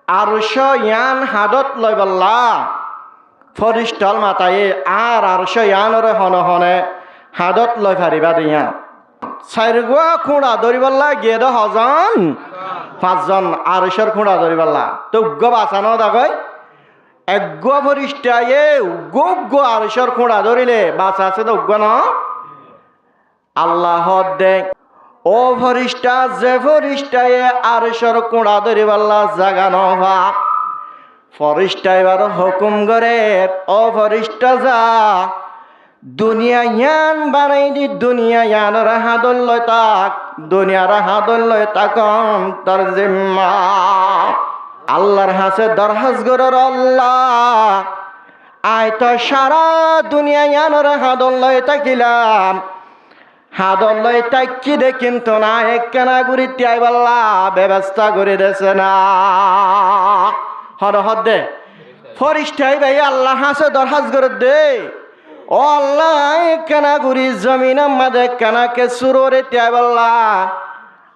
আরশ ইয়ান হাদত লই বল্লা ফরিস্টল মাতায়ে আর আরশ ইয়ানরে হনে হনে হাদত লই ফারিবা দিয়া চাইরগুয়া খুঁড়া ধরি বল্লা গিয়ে দে হজন পাঁচজন আরশের খুঁড়া ধরি বল্লা তো উগ্গ বাঁচানো দেখয় একগুয়া ফরিস্টায়ে উগ্গ আরশের খুঁড়া ধরিলে বাঁচা আছে তো উগ্গ ন আল্লাহ দেখ ও ফরিস্টা যে ফরিস্টায়ে আরশের খুঁড়া ধরি বল্লা জাগা নভা ফরিস্টা এবার হুকুম করে ও ফরিস্টা যা দুনিয়া ইয়ান বানাই দি দুনিয়া ইয়ানের হাদল লয় তাক দুনিয়ার হাদল লয় তাকম তার জিম্মা আল্লাহর হাসে দরহাজ গরর আল্লাহ আয় তো সারা দুনিয়া ইয়ানের হাদল লয় তাকিলাম হাদল লয় তাকি দে কিন্তু না একখানা গুড়ি তিয়াই বল্লা ব্যবস্থা করে দেছে না হর হদ দে ফরিস্টাই ভাই আল্লাহ হাসে দরহাজ গরর দে ও আল্লাহ একখানা গুড়ি জমিন আমাদের একখানাকে সুররে তিয়াই বল্লা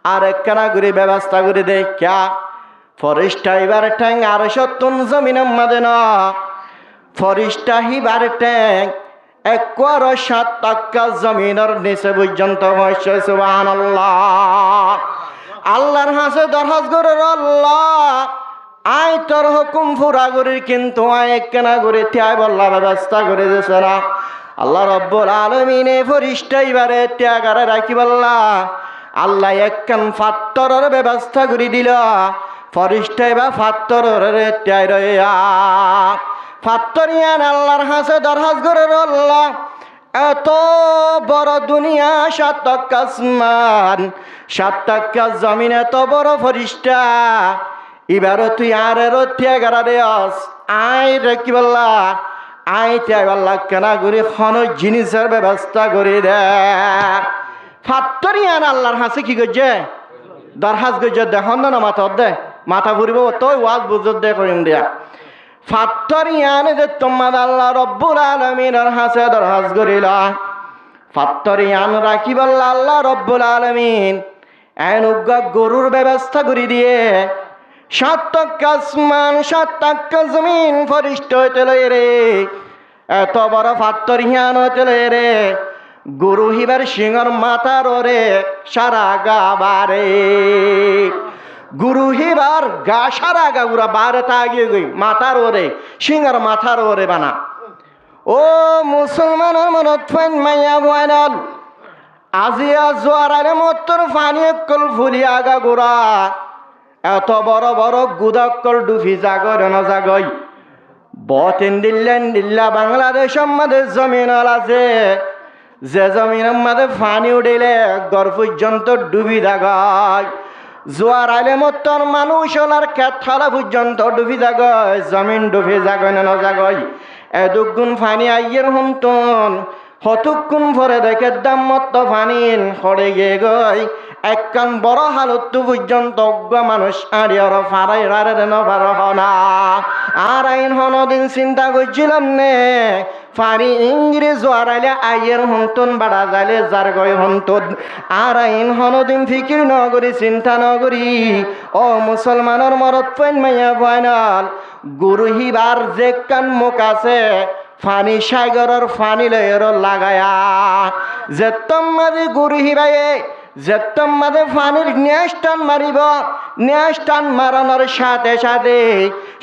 আর একখানা গুড়ি ব্যবস্থা করে দে ক্যা ফরিস্টা এবার ঠ্যাং আর সত্তন জমিন আমাদের না ফরিস্টা হিবার ঠ্যাং একর 7 টাকা জমিনের নিচে পর্যন্ত হয়েছে সুবহানাল্লাহ আল্লাহর হাসে দরহাজ করে আল্লাহ আয় তোর হুকুম ফুরা করি কিন্তু আয় একখানা করে ত্যাগ বল্লা ব্যবস্থা করে দিয়েছে না আল্লাহ রব্বুল আলামিনে ফরিস্তা এবারে ত্যাগারে রাখি বল্লা আল্লাহ একখান ফাত্তরের ব্যবস্থা করে দিল ফরিস্তা এবার ফাত্তরের ত্যাগ রইয়া ফাত্তরিয়ান আল্লাহর হাসে দরহাজ করে আল্লাহ এত বড় দুনিয়া 7 টাকা আসমান 7 টাকা জমিন এত বড় ফরিস্তা এবারও তুই আর ত্যাগারা রে আয় রে কি বললা আয় ত্যাগ আল্লাহ কেনা করে খন জিনিসের ব্যবস্থা করে দে ফাত্তরিয়ান আল্লাহর হাসে কি করছে দরহাজ করছে দেখুন না মাথা দে মাথা ঘুরিব তোই ওয়াজ বুঝত দে করিম দিয়া ফাত্তরিয়ান যে তোমার আল্লাহ রব্বুল আলামিনের হাসে দরহাজ করিলা ফাত্তরিয়ান রাখি বললা আল্লাহ রব্বুল আলামিন এন উগ্গা গরুর ব্যবস্থা করে দিয়ে 7 টাকা আসমান 7 টাকা জমিন ফরিস্তা হইতে লই রে এত বড় ফাত্তরিয়ান হইতে লই রে গরু হিবার সিংহর মাথার ওরে সারা গা বারে গুরু হিবার গা সারা গা গুড়া বারে তাগিয়ে গই মাথার ওরে সিংহর মাথার ওরে বানা ও মুসলমানের মনত ফাইন মাইয়া বয়াল আজিয়া জোয়ারে মত্তর ফানি কল ফুলিয়া গা গুড়া এত বড় বড় গুদাকল ডুফি জাগর ন জাগই বতেন দিল্লা বাংলাদেশ আমাদের জমিন আছে যে জমিন আমাদের ফানি উঠিলে গড় পর্যন্ত ডুবি জাগায় জোয়ার আইলে মতন মানুষ ওলার খেতলা পর্যন্ত ডুবি জাগয় জমিন ডুবি জাগয় না জাগয় এদুগুণ ফানি আইয়ের হন্তন হতুকুন ভরে দেখে দাম মত ফানিন হরে গে গই একখান বড় হালত পর্যন্ত মানুষ আড়িয়ার ফারাই রারে নবার হনা আর আইন হনদিন চিন্তা করছিলাম নে ফানি ইংরেজ আড়াইলে আইয়ের হন্তন বাড়া যাইলে যার গয় হন্তন আর আইন হনদিন ফিকির নগরী চিন্তা নগরী ও মুসলমানের মরত পাইন মাইয়া ফাইনাল গুরু হিবার যে কান মুখ আছে ফানি সাগরের ফানি লয়ের লাগায়া যে তোমাদের গুরু হিবায়ে যে তোমাদের ফানির ন্যাসটান মারিব ন্যাসটান মারানোর সাথে সাথে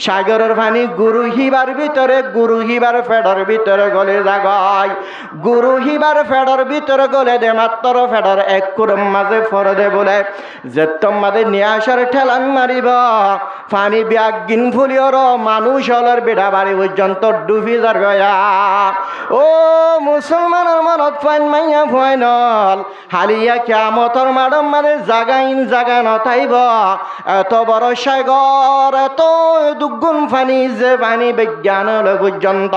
সাগরের ফানি গুরু হিবার ভিতরে গুরু হিবার ফেডার ভিতরে গলে জাগায় গুরু হিবার ফেডার ভিতরে গলে দে মাত্র ফেডার এক কুরম মাঝে ফরে দে বলে যে তোমাদের ন্যাসার ঠেলান মারিব ফানি ব্যাগিন ফুলিওর মানুষ হলের বেড়া বাড়ি পর্যন্ত ডুবি যার গয়া ও মুসলমানের মনত ফাইন মাইয়া ফাইনল হালিয়া কিয়ামতর মাডম মানে জাগাইন জাগা নথাইব এত বড় সাগর এত দুগুণ ফানি যে পানি বিজ্ঞান পর্যন্ত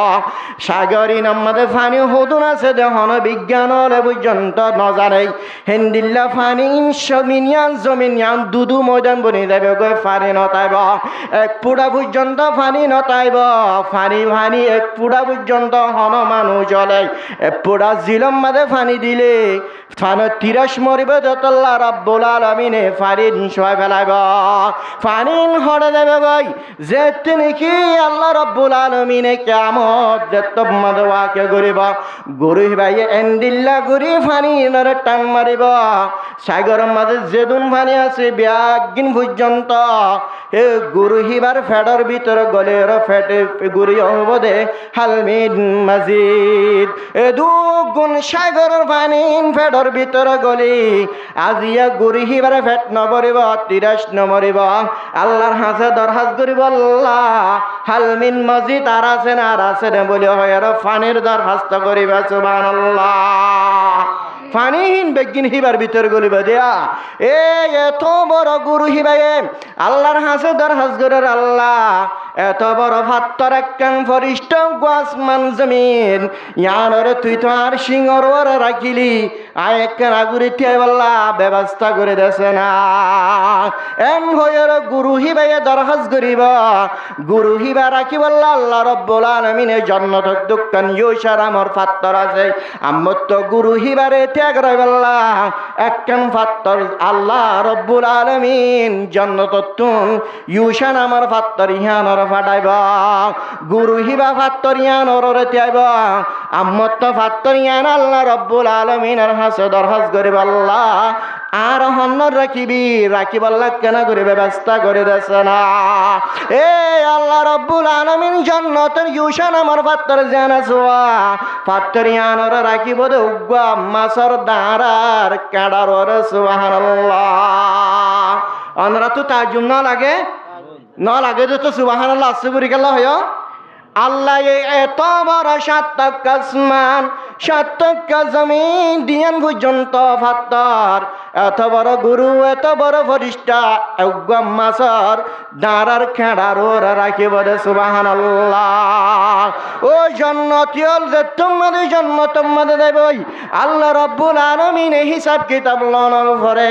সাগরী আমাদের ফানি হদুন আছে দেহন বিজ্ঞান পর্যন্ত নজানে হেন্দিল্লা ফানি জমিনিয়ান জমিনিয়ান দুদু ময়দান বনি যাবে গৈ ফানি নতাইব এক পুরা পর্যন্ত ফানি নতাইব ফানি ফানি এক পুরা পর্যন্ত হন মানুষ চলে এক পুরা জিলম মাঝে ফানি দিলে ফানো তিরাস মরিব যতল্লা রব্বুল আলামিনে ফারিন শোয়া ফেলাইব ফানিন হড়ে দেবে ভাই যে তিনি কি আল্লাহ রব্বুল আলামিনে কিয়ামত যে তোমাদের ওয়াকে করিব গরু ভাই এন্দিল্লা গরি ফানিনের টান মারিব সাগরের মাঝে যেদুন পানি আছে ব্যাগিন পর্যন্ত এ গরু হিবার ফেডর ভিতরে গলের ফেটে গুড়ি হব দে হালমিন মাজিদ এ দুগুণ সাগরের পানি ফেডর ভিতরে গলি আজিয়া গুড়ি হিবার ফেট নমরিব তিরাস নমরিব আল্লাহর হাসে দরহাজ করিব আল্লাহ হালমিন মাজিদ আর আছে না বলে হয় আর ফানির দরখাস্ত করিবা সুবহানাল্লাহ ফানিহীন বেগিন হিবার ভিতর গলিব দেয়া এত বড় গুরু হিবাই আল্লাহর হাসে দরহাজ করার আল্লাহ এত বড় ফাত্তর একখান ফরিষ্ট আসমান জমিন ইয়ানরে তুই তো আর সিংহর ওরে রাখিলি আর একখান আগুরি তিয়াই বললা ব্যবস্থা করে দেছে না এম হয়ের গুরু হিবাই দরখাজ করিব গুরু হিবা রাখি বললা আল্লাহ রব্বুল আলামিনে জান্নাত দোকান ইউসার আমার ফাত্তর আছে আমার তো গুরু হিবারে ত্যাগ রাইবাল্লা একখান ফাত্তর আল্লাহ রব্বুল আলামিন জান্নাত তুন ইউসান আমার ফাত্তর ইহানর ফাটাইবা গুরু হিবা ফাত্তর ইয়ানর ত্যাগ আমার তো ফাত্তর ইয়ান আল্লাহ রব্বুল আলামিনের হাসে দরখাজ করিব আল্লাহ আর হন্নর রাখিবাল্লা কেন করে ব্যবস্থা করে দেছে না এ আল্লাহ রব্বুল আলামিন জান্নাতের ইউসান আমার ফাত্তর জানা সোয়া ফাত্তর ইয়ানর রাখিব দে উগ্গা মাসর দাঁড়ার কাঁড়ার ওরে সুবহানাল্লাহ আমরা তো তাজ্জুব না লাগে তো সুবহানাল্লাহ আসছে করি গেল হয় আল্লাহ এত বড় সাতক আসমান সাতক জমিন দিয়ান পর্যন্ত ফাত্তর এত বড় গুরু এত বড় ফরিস্তা একগম মাসর দাঁড়ার খেড়ার ওরা রাখিব রে সুবহানাল্লাহ ও জান্নাতি হল যে তোমাদের জান্নাত তোমাদের দেবই আল্লাহ রব্বুল আলামিন হিসাব কিতাব লনার পরে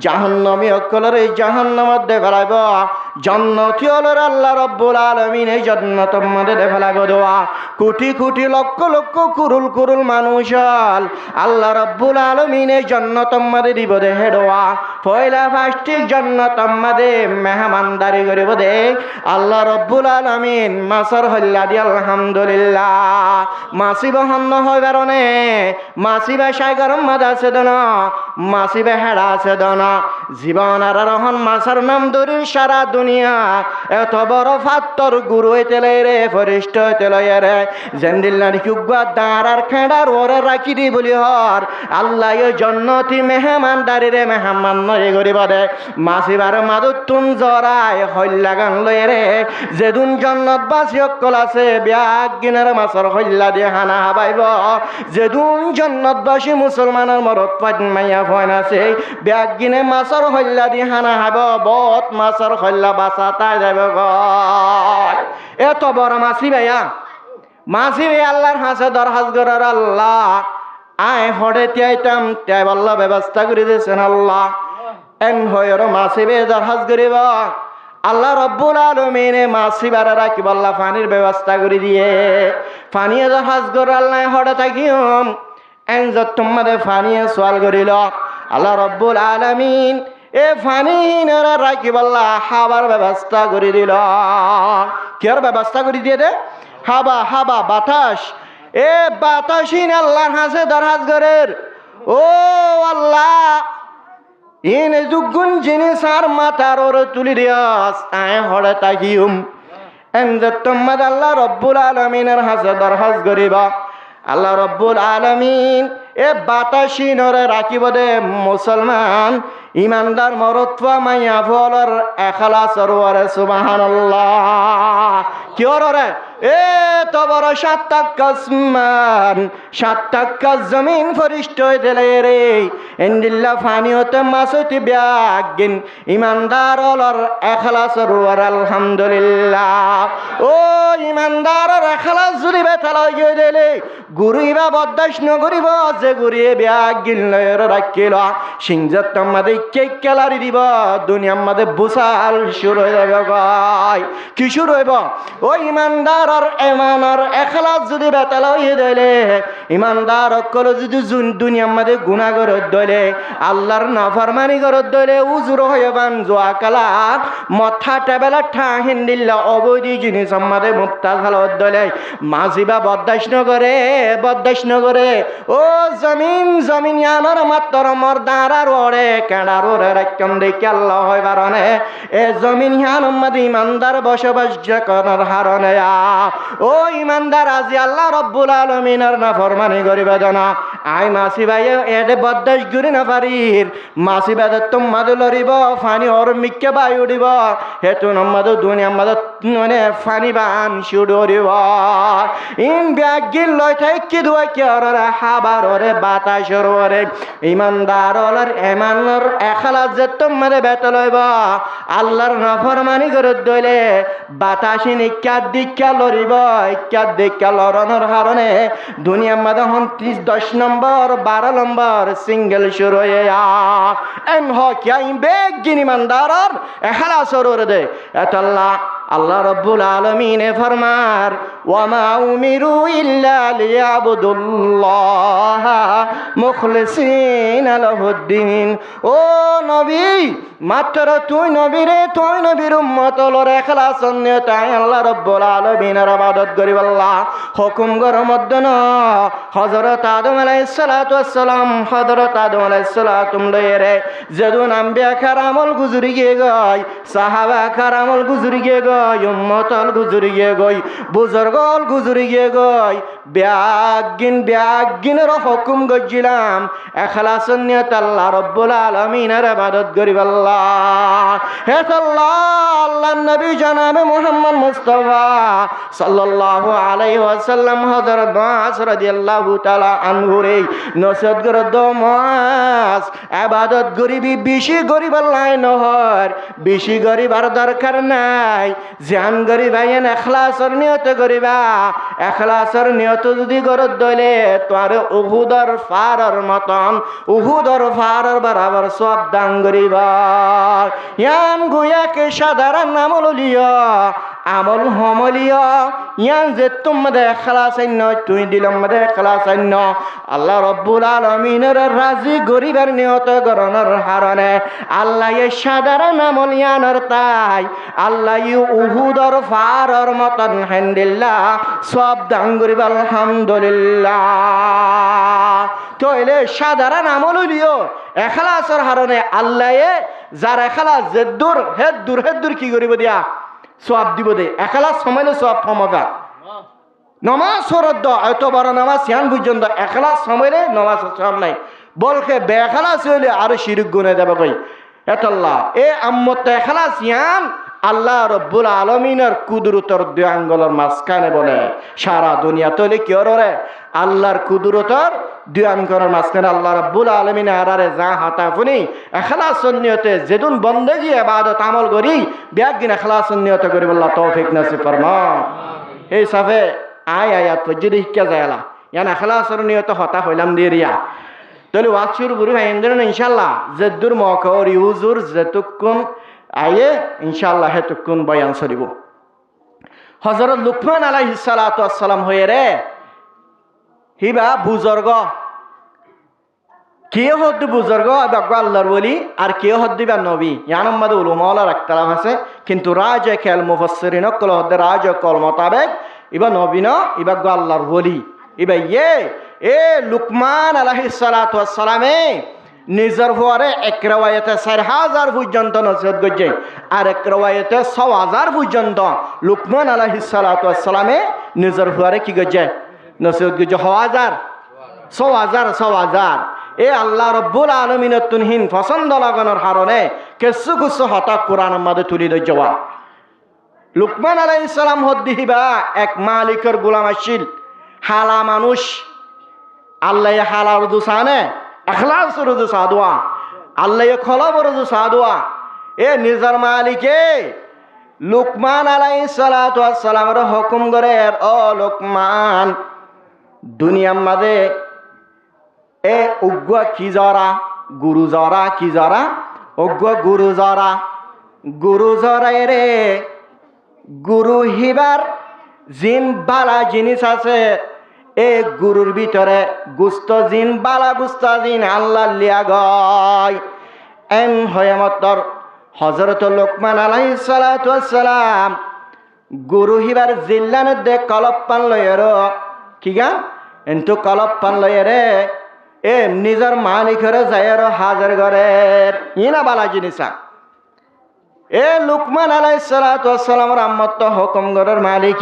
জাহান্নামী অকলের জাহান্নামত দে ফেলাইব জান্নাতি হলের আল্লাহ রব্বুল আলামিন এই জান্নাত তোমাদের দে ফেলাইব দোয়া কোটি কোটি লক্ষ লক্ষ কুরুল কুরুল মানুষ আল্লাহ রব্বুল আলামিন এই জান্নাত তোমাদের দিব দে হেডোয়া পয়লা ফার্স্টে জান্নাত আমাদের মেহমানদারি করিব দে আল্লাহ রব্বুল আলামিন মাসর হল্লা দি আলহামদুলিল্লাহ মাসি বহন্ন হয় বেরনে মাসি বেশাই গরম মাদ আছে দন মাসি বেহেড়া আছে দন জীবন আর রহন মাসর নাম দূর সারা দুনিয়া এত বড় ফাত্তর গুরু তেলে রে ফরিষ্ট তেলে রে জেন্দিল্লার কুগা দাঁড়ার খেড়ার ওরে রাখি দি বলি হর আল্লাহ জন্নতি মেহমানদারি রে মেহমান নয় গরিব দে মাসিবার মাদুর তুন জরায় হল্লা গান লয় রে যেদুন জন্নত বাসি অকল আছে ব্যাগ গিনার মাসর হল্লা দিয়ে হানা হাবাইব যেদুন জন্নতবাসী মুসলমানের মরত পাট মাইয়া ফয়ন আছে ব্যাগ গিনে মাসর হল্লা দিয়ে হানা হাব বত মাসর হল্লা বাসা তাই যাব এত বড় মাসি ভাইয়া আল্লাহর হাসে দরহাজ করার আল্লাহ আয় হড়ে তিয়াইতাম তাই আল্লাহ ব্যবস্থা করে দিয়েছেন আল্লাহ এন হয়ের মাসি দরহাজ করিব আল্লাহ রব্বুল আলামিনে মাসি বারা রাখিব আল্লাহ পানির ব্যবস্থা করে দিয়ে পানিয়ে দরহাজ করে আল্লাহ হড়ে থাকিম এন যত তোমাদের পানিয়ে সোয়াল করিল আল্লাহ রব্বুল আলামিন এ ফানিরা রাখিব আল্লাহ হাবার ব্যবস্থা করে দিল কিয়ার ব্যবস্থা করে দিয়ে দে হাবা বাতাস এ বাতাসিন আল্লাহর হাসে দরহাজ করের ও আল্লাহ ইন দুগুণ জিনিস আর মাথার ওরে তুলি দিয়াস আয় হড়ে তাকিউম এনজে তোমাদ আল্লাহ রব্বুল আলামিনের হাসে দরহাজ করিবা আল্লাহ রব্বুল আলামিন এ বাতাসিনরে রাখিব দে মুসলমান ইমানদার মরত্বা মাইয়া ফলর এখলাসর ওরে সুবহানাল্লাহ কি ওরে এ তো বড় সাত টাক্কা জমিন ফরিষ্ট দিলে রে ইন্দিল্লা ফানিওতে মাসতি ব্যাগিন ইমানদার অলর এখলাসর ওরে আলহামদুলিল্লাহ ও ইমানদার এখলাস যদি বেতালা গিয়ে দিলে গুরিবা বদাস নগরিব যে গুরিয়ে ব্যাগ গিল্লয়ের রাখিল সিংজাত তোমাদের কেক কেলারি দিব দুনিয়ার মধ্যে বুসাল শুরু হয়ে যাবে গায় কি শুরু হইব ওই ইমানদার এমানর এখলাস যদি বেতাল হয়ে দিলে ইমানদার অকল যদি দুনিয়ার মধ্যে গুনাহ করে দিলে আল্লাহর নাফরমানি করে দিলে উজুর হয়ে বান জোয়া কালা মথা টেবেলা ঠা হিন্দিল্লা অবৈধি জিনিস আমাদের মুক্তা খালা দিলে মাঝিবা বদাস নগরে ও জমিন ইয়ানোর মাত্র মর্দার ওরে কেডার ওরে রাখম দেখি আল্লাহ হয় বারণে এ জমিন ইয়ান মাদি ইমানদার বসবাস করার হারণে ও ইমানদার আজি আল্লাহ রব্বুল আলামিনের নাফরমানি করিবে জানা আই মাসি ভাই এডে বদাস গুরি না পারির মাসি বাদে তোমাদের লরিব ফানি ওর মিক্কে বাই উড়িব হেতু আমাদের দুনিয়া আমাদের মানে ফানি বান শুড়িব ইন ব্যাগ গিল লয় থাকি দুয়া কি ওরে হাবার ওরে বাতাসর ওরে ইমানদার ওর এমানর এখলাস যে তোমাদের বেতল হইব আল্লাহর নাফরমানি করে দইলে বাতাসি নিকা দিকা লরিব ইকা দিকা লরণর হারণে দুনিয়ার মধ্যে 10 নম্বর 12 নম্বর সিঙ্গেল শুরু হয়ে এম হকিয়া বেগ গিনি ইমানদার এখলাসর ওরে দে এতাল্লাহ আল্লাহ রব্বুল আলামিনে ফরমার ওয়ামা উমিরু ইল্লা লিয়াবুদুল্লাহ মুখলিসিনা লাহুদ্দিন ও নবী মাত্র তুই নবীর উম্মত লরে ইখলাস নিয়তায় আল্লাহ রব্বুল আলামিনের ইবাদত করিব আল্লাহ হুকুম গর মধ্যে ন হযরত আদম আলাইহিস সালাতু ওয়াস সালাম হযরত আদম আলাইহিস সালাতুম লয়েরে যেদুন আম্বিয়া কারামল গুজরি গিয়ে গয় সাহাবা কারামল গুজরি গিয়ে গয় উম্মতল গুজরি গিয়ে গই বুজুর্গল গুজরি গিয়ে গই ব্যাগিনের হুকুম গজিলাম ইখলাস নিয়ত আল্লাহ রব্বুল আলামিনের ইবাদত করিব আল্লাহ হে আল্লাহ নবী জনাবে মুহাম্মদ মুস্তাফা সাল্লাল্লাহু আলাইহি ওয়াসাল্লাম হযরত মুআজ রাদিয়াল্লাহু তাআলা আনহু রে নসিহত করে দো মুআজ ইবাদত করিবি বেশি করিব আল্লাহ নহর বেশি করিবার দরকার নাই জান গরিবাইন ইখলাসর নিয়ত করিবা ইখলাসর নিয়ত যদি গরত দইলে তোর উহুদর ফারর মতন উহুদর ফারর বরাবর সব দান করিবা ইয়ান গুয়াকে সাধারণ আমল লিয়া আমল হমলিয়া ইয়ান যে তোমাদের ইখলাস আইন তুই দিলাম মধ্যে ইখলাস আইন আল্লাহ রব্বুল আলামিনের রাজি গরিবার নিয়ত গরনের হারণে আল্লাহ এই সাধারণ আমল ইয়ানর তাই আল্লাহ উহুদর ফারর মতন হামদুলিল্লাহ সব দান করিবা আলহামদুলিল্লাহ তইলে সাধারণ আমল লিও ইখলাসর হারণে আল্লাহ যার ইখলাস হেদুর কি করিব দিয়া সওয়াব দিব দে ইখলাস সময়লে সওয়াব ফমাবা নামাজ সরদ এত বড় নামাজ ইয়ান পর্যন্ত ইখলাস সময়লে নামাজ সওয়াব নাই বলকে বেখলাস হইলে আর শিরক গুনাহ দেব কই এতাল্লাহ এ আম্মত ইখলাস ইয়ান আল্লাহ রব্বুল আলামিনের কুদরতর দুই আঙ্গুলের মাঝখানে বলে সারা দুনিয়া তলে কি ওরে আল্লাহর কুদরতর দুই আঙ্গুলের মাঝখানে আল্লাহ রব্বুল আলামিন আরারে যা হাতাফুনি ইখলাস নিয়তে যেদুন বন্দেগী ইবাদত আমল করি বিয়াগিন ইখলাস নিয়তে করি আল্লাহ তৌফিক নসিব ফরমা এই সাফে আয়াত পর্যন্ত শিক্ষা যায়লা ইয়ান ইখলাসর নিয়তে হতা হইলাম দিরিয়া তলে ওয়াজ শুরু করি ভাই ইনশাআল্লাহ যেদুর মকর ইউজুর যেতুকুন আয়ে ইনশাআল্লাহ হেতুকুন বয়ান সরিব হযরত লুকমান আলাইহিস সালাতু ওয়াস সালাম হয়ে রে হিবা বুজুর্গ কে হদ্দ বুজুর্গ আবা আল্লাহর ওলি আর কে হদ্দিবা নবী ইয়ানাম মাদ উলামাওয়ালা রাখতালাম আছে কিন্তু রাজে খেল মুফাসসিরিন কল হদ্দ রাজে কল মোতাবেক ইবা নবী না ইবা আল্লাহর ওলি ইবা এ লুকমান আলাইহিস সালাতু ওয়াস সালামে নিজের হওয়ারে এক রেওয়ায়েতে 4000 পর্যন্ত নসিহত করছে আর এক রেওয়ায়েতে 6000 পর্যন্ত লুকমান আলাইহিস সালাতু ওয়াস সালামে নিজের হওয়ারে কি করছে নসিহত করছে 6000 এ আল্লাহ রব্বুল আলামিনের তুনহিন পছন্দ লাগানোর কারণে কিছু হঠাৎ কোরআনের মধ্যে তুলি দই যাওয়া লুকমান আলাইহিস সালাম হদ্দিহিবা এক মালিকের গোলাম আসিল হালা মানুষ আল্লাহ হালার দুসানে ইখলাস রুজু সাদওয়া আল্লাহ খলাব রুজু সাদওয়া এ নিজর মালিকে লুকমান আলাইহিস সালাতু ওয়াস সালামের হুকুম করে ও লুকমান দুনিয়ার মাঝে এ উগ্র কি জরা গুরু জরা কি জরা উগ্র গুরু জরা রে গুরু হিবার জিন বালা জিনিস আছে। এ গুরুর ভিতরে গুস্ত জিন বালা গুস্ত জিন আল্লাহ লিয়া গয় এন হয়ামতর হযরত লোকমান আলাইহিস সালাতু ওয়াসসালাম গুরু হিবার জিল্লানের দে কলপ পান লয়ের কি গা কিন্তু কলপ পান লয়েরে এ নিজের মালিকের যায়ের হাজার ঘরের ইনা বালা জিনিসা এ লুকমান আলাইহিস সালাতু ওয়াসসালামের আম্মত হুকুম ঘরের মালিক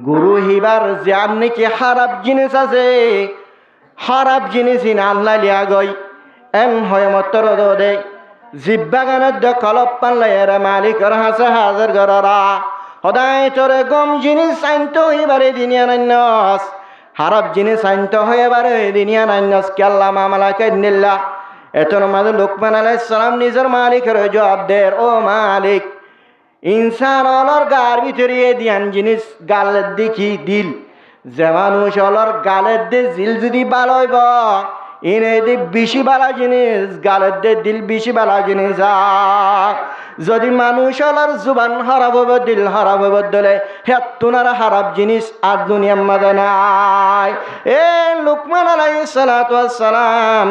গুরু হিবার জান নাকি খারাপ জিনিস আছে খারাপ জিনিস ইন আল্লাহ লিয়া গই এন হয়ামতর দে জিব্বাগানের দে কলপ পান লয়ের মালিকের হাসে হাজার ঘররা সদায় তোরে গম জিনিস আনতে হইবারে দিনিয়া নান্যস খারাপ জিনিস আনতে হইবারে দিনিয়া নান্যস কে আল্লাহ মামালাকে নিল্লা এতর মাঝে লোকমান আলাইহিস সালাম নিজের মালিকের জবাব দের ও মালিক ইনসান অলর গার ভিতরে দিয়ান জিনিস গালের দেখি দিল যে মানুষ অলর গালের দে জিল যদি ভালো হইব ইনে দি বেশি বালা জিনিস গালের দে দিল বেশি বালা জিনিস যদি মানুষ অলর জুবান খারাপ হইব দিল খারাপ হইব দলে হেতুনার খারাপ জিনিস আর দুনিয়ার মাঝে নাই। এ লোকমান আলাইহিস সালাতু ওয়াসসালাম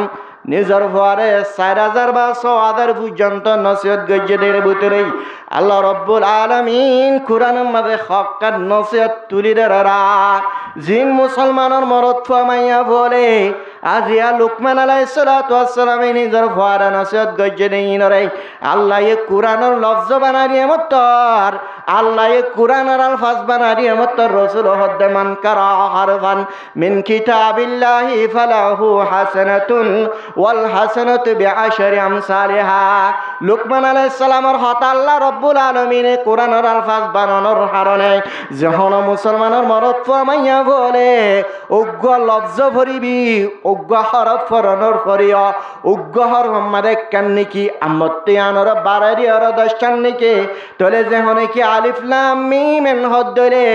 নিজের ঘরে 4000 বা 6000 পর্যন্ত নসিহত গজ্জেদের ভিতরে আল্লাহ রব্বুল আলামিন কোরআনের মাঝে হক্কার নসিহত তুলি ধরা জিন মুসলমানের মরদ ফামাইয়া বলে আজিয়া লোকমান আলাইহিস সালাতু ওয়াসসালাম নিজের ঘরে নসিহত গজ্জেদের রে আল্লাহ এ কোরআনের লফজ বানারিয়ে মতর আল্লাহ এ কোরআনের আলফাজ বানারিয়ে মতর রাসূল হদ্দে মান কারা হারফান মিন কিতাবিল্লাহি ফালাহু হাসানাতুন ওয়াল হাসানাতু বিআশরি আমসালিহা। লোকমান আলাইহিস সালামের হত আল্লাহ রব্বুল আলামিনে কোরআনের আলফাজ বানানোর কারণে যখন মুসলমানের মরদ ফামাইয়া বলে উগ্র লফজ ভরিবি উগ্র হরফ ফরনর ফরিয়া উগ্র হরফ মাদে কান্নিকি আমত্তি আনর বারারি আর 10 কান্নিকে তলে যখন কি আলিফ লাম মিম এন হদ্দরে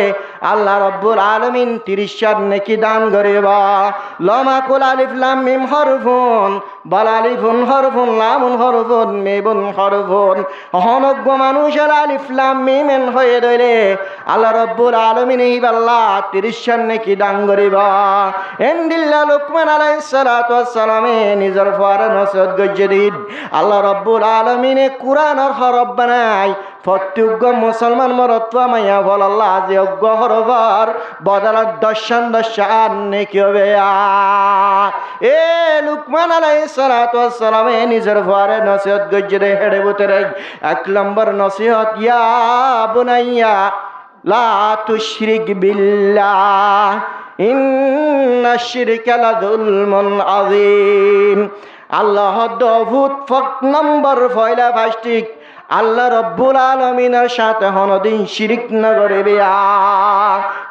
আল্লাহ রব্বুল আলামিন 30 নেকি দান করিবা লমা কুল আলিফ লাম মিম হরফুন বাল আলিফুন হরফুন লামুন হরফুন মিমুন হরফুন হনগ্য মানুষের আলিফ লাম মিম এন হয়ে দইলে আল্লাহ রব্বুল আলামিন এই আল্লাহ 30 নেকি দান করিবা এন্দিল্লা লোকমান আলাইহিস সালাতু ওয়াসসালামে নিজের ফারে নসিহত গজ্জেদিন আল্লাহ রব্বুল আলামিনে কোরআনের হরফ বানাই প্রত্যেক মুসলমান মরদ মাইয়া বল আল্লাহ যে অজ্ঞ হরফর বদলার 10 নেকি হবে এ লুকমান আলাইহিস সালাতু ওয়াসসালামে নিজের ফারে নসিহত গজ্জেদে হেডে ভিতরে 1 নম্বর নসিহত ইয়া বুনাইয়া লা তুশরিক বিল্লাহ ইন্নাশ শিরকা লাযুলমুন আযীম। আল্লাহ দভুত ফক নম্বর ফয়লা ফাস্টিক আল্লাহ রব্বুল আলামিনের সাথে হনদিন শিরিক না করিবি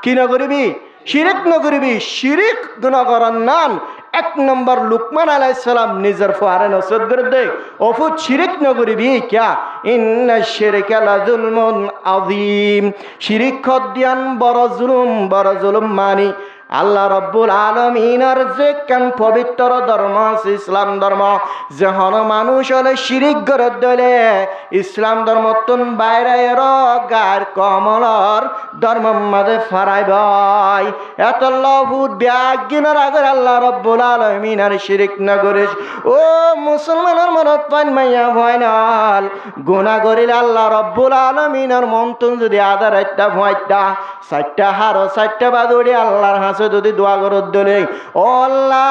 কি না করিবি শিরিক না করিবি শিরিক গুনাহ করার নাম 1 নম্বর লুকমান আলাইহিস সালাম নিজের ফারে নসিহত করে দে অফুত শিরিক না করিবি কিয়া ইন্নাশ শিরকা লাযুলমুন আযীম শিরিক খদিয়ান বড় জুলুম মানি আল্লাহ রব্বুল আলামিনের যে কেন পবিত্র ধর্ম ইসলাম ধর্ম যখন মানুষ হলে শিরিক করে দিলে ইসলাম ধর্ম তুন বাইরে গার কমলর ধর্ম মাঝে ফারাইব এত লভুত ব্যাগিনার আগে আল্লাহ রব্বুল আলামিনের শিরিক না করিস ও মুসলমানের মনত পান মাইয়া ভয়নাল গুনাহ করিলে আল্লাহ রব্বুল আলামিনের মন তুন যদি আদা রাইতা ভয়টা 4টা হার 4টা বাদুড়ি আল্লাহর হাসে যদি দোয়া করত দলে ও আল্লাহ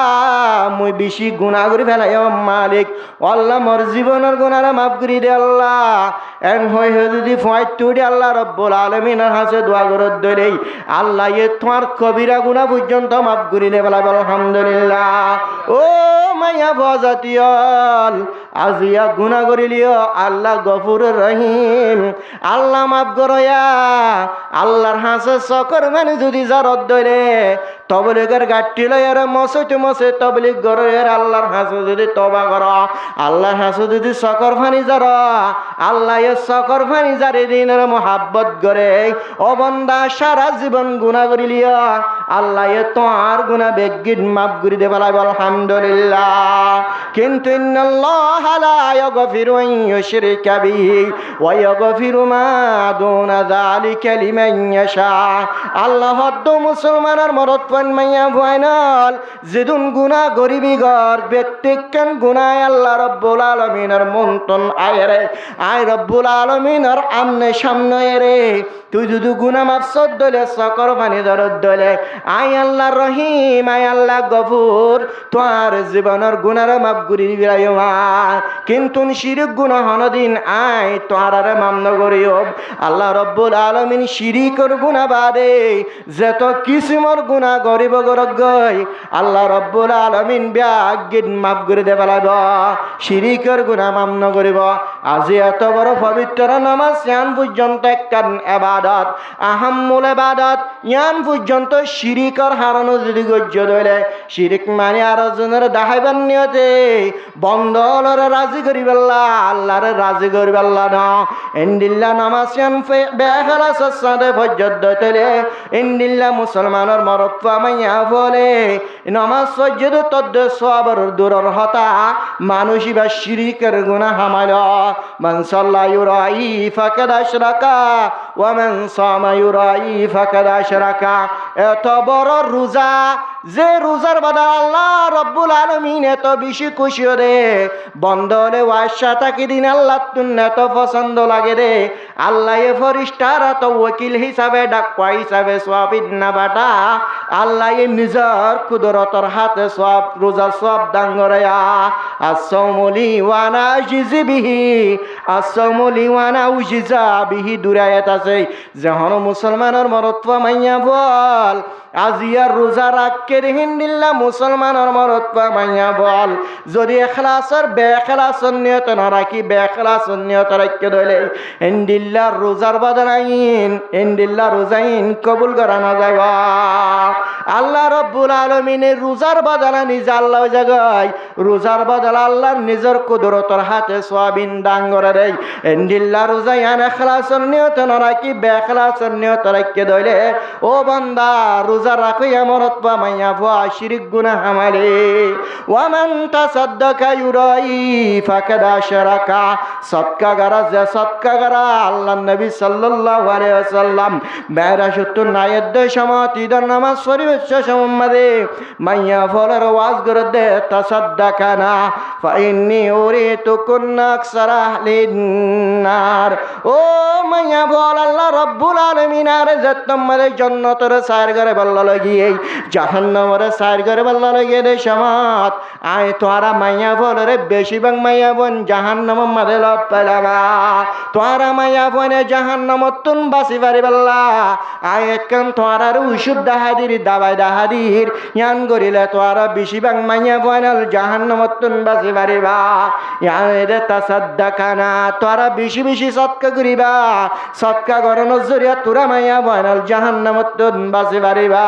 মুই বেশি গুনাহ করি ফেলাই ও মালিক আল্লাহ মোর জীবনের গুনাহরা মাফ করি দে আল্লাহ এন হই যদি ফয়তুড়ি আল্লাহ রব্বুল আলামিনের হাসে দোয়া করত দলে আল্লাহ এ তোমার কবিরা গুনাহ পর্যন্ত মাফ করি দে বলা আলহামদুলিল্লাহ। ও মাইয়া ফজাতিয়ল আজিয়া গুনাহ করিলিও আল্লাহ গফুরুর রহিম আল্লাহ মাফ করয়া আল্লাহর হাসে সকর মানে যদি জারত দইলে তবলিগের গাঠি লয়ের মসে তবলিগ গরের আল্লাহর হাসে যদি তওবা কর আল্লাহর হাসে যদি সকর ফানি জার আল্লাহ এ সকর ফানি জারে দিনের মোহাব্বত করে ও বান্দা সারা জীবন গুনাহ করিলিয়া আল্লাহ এ তো আর গুনাহ বেগিন মাফ করে দে বলাই আলহামদুলিল্লাহ। কিন্তু ইন্নাল্লাহা লা ইয়াগফিরু আন ইউশরিকা বিহি ওয়া ইয়াগফিরু মা দুনা যালিকা লিমান ইয়াশা। আল্লাহ হদ্দ মুসলমানের মরদ পান মাইয়া ফাইনাল যেদুন গুনাহ গরিবি গর ব্যক্তিকেন গুনাহ আল্লাহ রব্বুল আলামিনের মন্তন আয়রে আয় রব্বুল আলামিনের আমনে সামনে রে তুই যদি গুনাহ মাফসদ দলে সকর পানি দরদ দলে আয় আল্লাহ রহিম আয় আল্লাহ গফুর তোর জীবনের গুনার মাফ করি দিরাইও মা। কিন্তু শিরিক গুনাহ হনদিন আয় তোরারে মামন করিও আল্লাহ রব্বুল আলামিন শিরিকর গুনাহ বাদে যত কিসিমর গুনাহ গরিব গরগই আল্লাহ রব্বুল আলামিন বিয়াগিন মাফ করে দে বলাব শিরিকর গুনাহ মামন করিব। আজি এত বড় পবিত্র নামাজ ইয়ান পর্যন্ত একখান ইবাদত আহাম্মুল ইবাদত ইয়ান পর্যন্ত শিরিকর হারানো যদি গজ্য দইলে শিরিক মানে আর জনের দেখাইবার নিয়তে বন্দলরে রাজি করিবাল্লা আল্লাহরে রাজি করিবাল্লা না ইন্দিল্লা নামাজ ইয়ান বেখলাস সাদে ফজর দইলে ইন্দিল্লা মুসলমানের মরদ মাইয়া বলে নামাজ সজ্জদ তদ্দ সবর দূরর হতা মানুষই বা শিরিকের গুনাহ হামাল মান সাল্লা ইউরাই ফাকাদ আশরাকা ওয়া মান সামা ইউরাই ফাকাদ আশরাকা। এত বড় রোজা যে রোজার বাদা আল্লাহ রব্বুল আলামিন এত বেশি খুশি রে বন্দলে ওয়াশা তাকি দিন আল্লাহ তুন এত পছন্দ লাগে রে আল্লাহ এ ফরিস্তারা তো ওকিল হিসাবে ডাক্কা হিসাবে সওয়াবিন না বাটা আল্লাহ এ নিজর কুদরতর হাতে সব রোজা সব ডাঙ্গরায়া আসসামুলি ওয়ানা জিজিবিহি আসসামুলি ওয়ানা উজিজা বিহি দুরায়াত আছে যখন মুসলমানের মরত্ব মাইয়া বল আজিয়ার রোজা রাখকে হিন্দিল্লা মুসলমানের মরত্ব মাইয়া বল যদি এখলাসর বেখলাসর নিয়ত না রাখি বেখলাসর নিয়ত রাখকে দইলে হিন্দিল্লার রোজার বাদলাইন হিন্দিল্লা রোজাইন কবুল করা না যাবে। আল্লাহ রব্বুল আলামিনের রোজার বাদলা নিজ আল্লাহ জাগায় রোজার বাদলা আল্লাহর নিজের কুদরতর হাতে সওয়াবিন দান করে দেয় হিন্দিল্লা রোজাইন এখলাসর নিয়ত না রাখি বেখলাসর নিয়ত রাখকে দইলে ও বান্দা রোজা রাখো আমরত বা মাইয়া ভা শিরিক গুনাহ আমালে ওয়া মান তাসাদ্দাকা ইউরাই ফাকাদ আশরাকা। সদকা গারা যে সদকা গারা আল্লাহর নবী সাল্লাল্লাহু আলাইহি ওয়াসাল্লাম মেরাজুতুন নায়াদ সমাতিদার নামাজ পরিবেশ সম্মাদে মাইয়া ফলার ওয়াজ করে দে তাসাদ্দাকানা ফা ইন্নী উরিতু কুন্না আকসারা আহলিন নার। ও মাইয়া ফল আল্লাহ রব্বুল আলামিন আর জান্নাতের জান্নাতের সার করে বল্লা লাগিয়ে জাহান্নামের সার করে বল্লা লাগিয়ে দে সমাত আয় তোরা মাইয়া ফলরে বেশিরভাগ মাইয়া বোন জাহান্নামের মাঝে লপ পেলাবা তোরা মাইয়া বোনে জাহান্নামত তুন বাসি পারি বল্লা আয় একখান তোরার ওষুধ দাহাদির দাবাই দাহাদির ইয়ান করিলে তোরা বেশিরভাগ মাইয়া বোনাল জাহান্নামত তুন বাসি পারিবা ইয়ান এদের তাসাদ্দাকানা তোরা বেশি বেশি সৎকা করিবা সৎকা করানোর জরিয়া তোরা মাইয়া বোনাল জাহান্নামত তুন বাসি পারিবা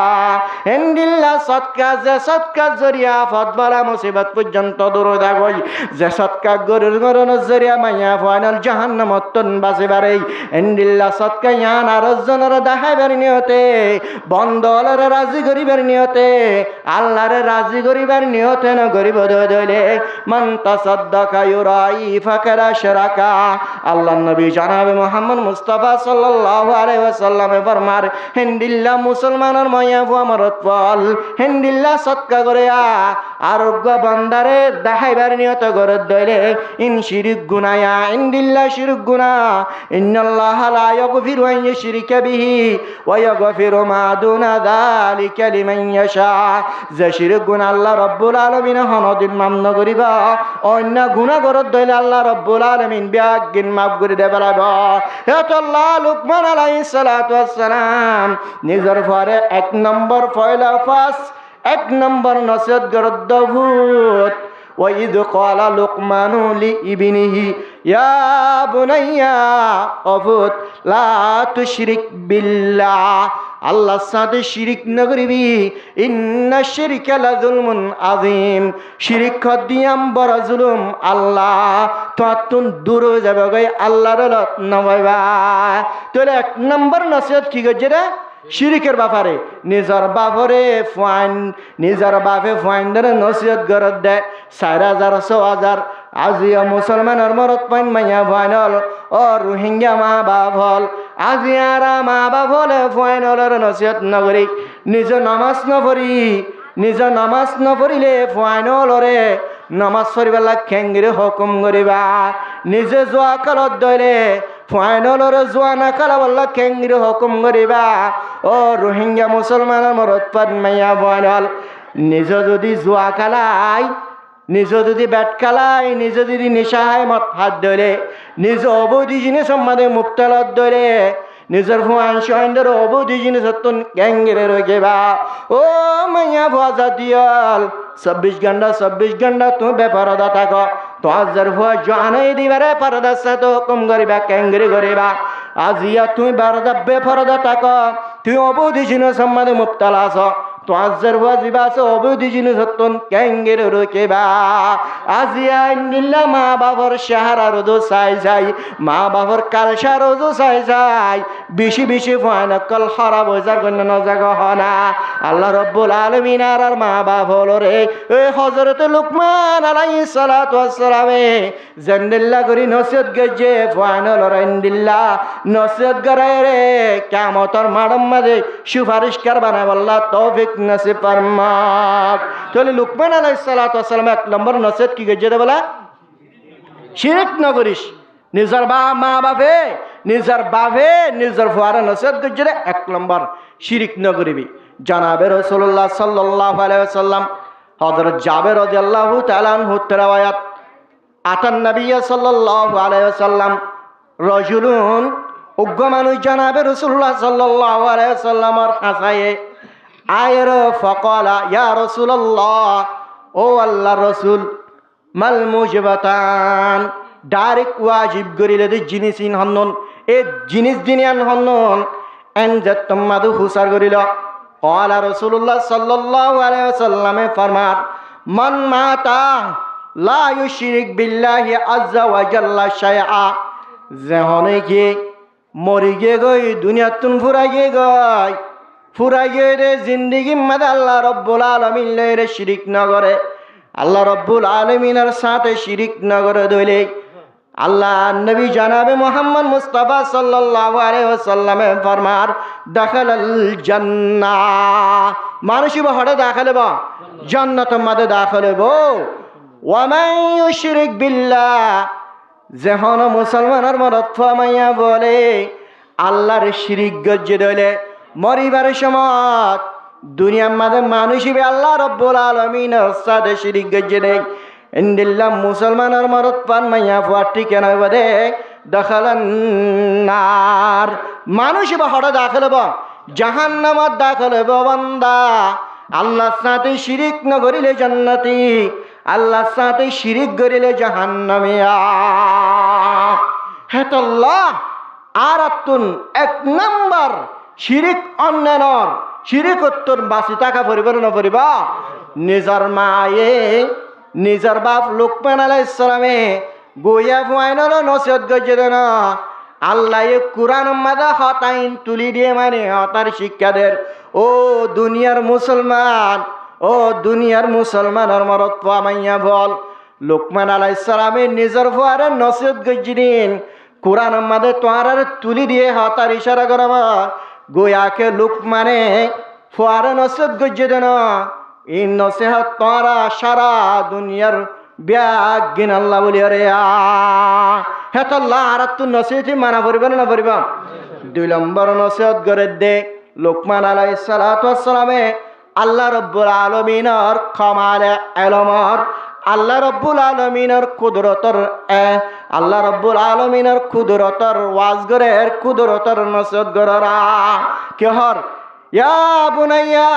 হিন্দিল্লা সৎকা যে সৎকা জরিয়া ফতবলা মুসিবত পর্যন্ত দূর দাগই যে সৎকা গরুর গরনের জরিয়া মাইয়া বোনাল জাহান্নামত তুন বাসি পারে হিন্দিল্লা সৎকা ইয়ান আর জনের দেখাইবার নিয়তে বন্দলের রাজি করিবার নিয়তে আল্লাহরে রাজি করিবার নিয়তে না গরিব দইলে মান তাসাদ্দাকা ইউরাই ফাকাদ আশরাকা। আল্লাহর নবী জনাবে মুহাম্মদ মুস্তাফা সাল্লাল্লাহু আলাইহি ওয়াসাল্লামে ফরমার হিন্দিল্লা মুসলমানের মাইয়া ভুয়া মরত ফল হিন্দিল্লা সৎকা করে আরোগ্য বান্দারে দেখাইবার নিয়ত গরত দইলে ইন শিরিক গুনায়া ইন্দিল্লা শিরিক গুনা ইন্নাল্লাহা লা ইয়াগফিরু আন ইউশরিকা বিহি ওয়া ইয়াগফিরু মা দুনা যালিকা লিমান ইয়াশা। যে শিরিক গুনাহ আল্লাহ রব্বুল আলামিন হনদিন মামন করিবা অন্য গুনাহ গরত দইলে আল্লাহ রব্বুল আলামিন বিয়াগিন মাফ করে দে বলাবা। এত আল্লাহ লুকমান আলাইহিস সালাতু ওয়াস সালাম নিজের পরে এক নম্বর পয়লা ফাস এক নম্বর নসিহত গরত দভূত وإذ قال لقمان لابنه يا بني أفوت لا تشرك بالله আল্লাহর সাথে শিরিক না করিবি ইন্না শিরকা লাযুলমুন আযীম শিরিক কদিয়াম বড় জুলুম আল্লাহ তুন দূর যাবে গই আল্লাহর লত নবাইবা। তোর এক নম্বর নসিহত কি গজে রে শিরিকের ব্যাপারে নিজের বাপরে নিজের বাপে ফাইন্ডারে নসিহত গরত দেয় 4,000 6,000 আজিয়া মুসলমানের মরত পাইন মাইয়া ফাইনল ও রোহিঙ্গা মা বাপ হল আজিয়ারা মা বাপ হলে ফাইনলের নসিহত নগরী নিজ নামাজ নপড়ি নিজ নামাজ নপড়িলে ফাইনলরে নামাজ পড়িবেলা খেঙ্গিরে হুকুম করিবা নিজে যোৱা কালত দইলে ফাইনলরে যোৱা নাকালা বললা খেঙ্গিরে হুকুম করিবা ও রোহিঙ্গা মুসলমানের মরত পাইন মাইয়া ফাইনল নিজ যদি যোৱা কালাই নিজ যদি ব্যাট খেলায় নিজ যদি নিশায় মত হাত ধরে নিজ অবধি জিনিস সম্মানে মুক্তালত ধরে নিজের ফুয়ান সৈন্যের অবধি জিনিস গ্যাঙ্গেরে রয়েবা ও মাইয়া ভুয়া জাতীয়ল 24 ঘন্টা তুমি বেপরদা থাকো তো হাজার ভুয়া জানাই দিবারে পরদার সাথে হুকুম করিবা গ্যাঙ্গেরে করিবা আজিয়া তুমি বেপরদা থাকো তুই অবধি জিনিস সম্মানে মুক্তাল আছো তো হাজার ভুয়া জিবা আছে অবধি জিনিস গ্যাঙ্গেরে রয়েবা আজিয়া নিল্লা মা বাবার সাহারা রোদো চাই মা বাবার কালসা রোদো চাই বেশি ফাইনাকল খারাপ হয়ে যাক নজাগ হনা আল্লাহ রব্বুল আলামিন আর মা বাপ হলো রে এই হযরত লুকমান আলাইহিস সালাতু ওয়াস সালামে জান্নাল্লাহ করি নসিহত গজে ফাইনাল রাইন্দিল্লাহ নসিহত গরায় রে কিয়ামতের মাঠের মাঝে সুপারিশ কর বানায় আল্লাহ তৌফিক নসিব ফরমাক তাহলে লুকমান আলাইহিস সালাতু ওয়াস সালাম এক নম্বর নসিহত কি গজে দে বলা শিরক না করিস নিজের মা বাপে নিজের ফুয়ারা নসিহত গজে এক নম্বর শিরিক না করিবি জনাবে রাসূলুল্লাহ সাল্লাল্লাহু আলাইহি ওয়াসাল্লাম হযরত জাবের রাদিয়াল্লাহু তাআলা আনহু তেরাওয়াত আতান নবী সাল্লাল্লাহু আলাইহি ওয়াসাল্লাম রাজুলুন উগ্র মানুষ জনাবে রাসূলুল্লাহ সাল্লাল্লাহু আলাইহি ওয়াসাল্লামের হাসায়ে আয়ের ফাকালা ইয়া রাসূলুল্লাহ ও আল্লাহর রাসূল মাল মুজিবাতান ডাইরেক্ট ওয়াজিব করিলে যে জিনিস ইন হন্নন এই জিনিস দিনিয়ান হন্নন এনজাত তোমাদু হুসার করিল ক্বালা রাসূলুল্লাহ সাল্লাল্লাহু আলাইহি ওয়াসাল্লামে ফরমাত মান মাতা লা ইউশরিক বিল্লাহি আযজা ওয়া জাল্লা শাইআ যেহনে কি মরি গে গই দুনিয়াতুন ফুরাই গে রে জিন্দেগি মদ আল্লাহ রব্বুল আলামিন রে শিরিক না করে আল্লাহ রব্বুল আলামিনের সাথে শিরিক না করে দইলে আল্লাহ নবী জনাবে মুহাম্মদ মুস্তাফা সাল্লাল্লাহু আলাইহি ওয়াসাল্লামে ফরমার দাখালাল জান্নাহ মানুষই বড় দাখালে বা জান্নাতের মধ্যে দাখালে বো ওয়া মান ইউশরিক বিল্লাহ যেহন মুসলমানের মরদ ফামাইয়া বলে আল্লাহর শিরিক গজ্জে দইলে মরিবার সময় দুনিয়ার মধ্যে মানুষই আল্লাহ রব্বুল আলামিনের সাথে শিরিক গজ্জে দেয় ইন্দিল্লাহ মুসলমানের মরদ পান মাইয়া ফুয়াটি কেন বদে দখলান নার মানুষ বা হঠাৎ দাখল হব জাহান্নামত দাখল হব বান্দা আল্লাহর সাথে শিরিক না করিলে জান্নাতি আল্লাহর সাথে শিরিক করিলে জাহান্নামিয়া হেতাল্লাহ আর আতুন এক নাম্বার শিরিক অন্যান্যর শিরিক উত্তর বাসি টাকা পরিবার না পরিবা নিজের মায়ে নিজের বাপ লুকমান আলাইহিস সালামে গোয়া ফুয়াইনর নসিহত গজে দেন আল্লাহ কুরআন মাদা হতাইন তুলি দিয়ে মানে হতার শিক্ষাদের ও দুনিয়ার মুসলমানের মরদ পামাইয়া বল লুকমান আলাইহিস সালামে নিজের ফুয়ারে নসিহত গজে দিন কুরআন মাদে তোয়ার তুলি দিয়ে হতার ইশারা করাবা গোয়াকে লুকমানে ফুয়ারে নসিহত গজে দেন এই নসিহত তোরা সারা দুনিয়ার ব্যাগিন আল্লাহ বলি রে হেতাল্লাহ আর তু নসিহতি মানা পড়িবে না পড়িব 2 নম্বর নসিহত করে দে লুকমান আলাইহিস সালাতু ওয়াস সালামে আল্লাহ রব্বুল আলামিনের কামালে ইলমর আল্লাহ রব্বুল আলামিনের কুদরতর ওয়াজ করে কুদরতর নসিহত গররা কেহর ইয়া বুনাইয়া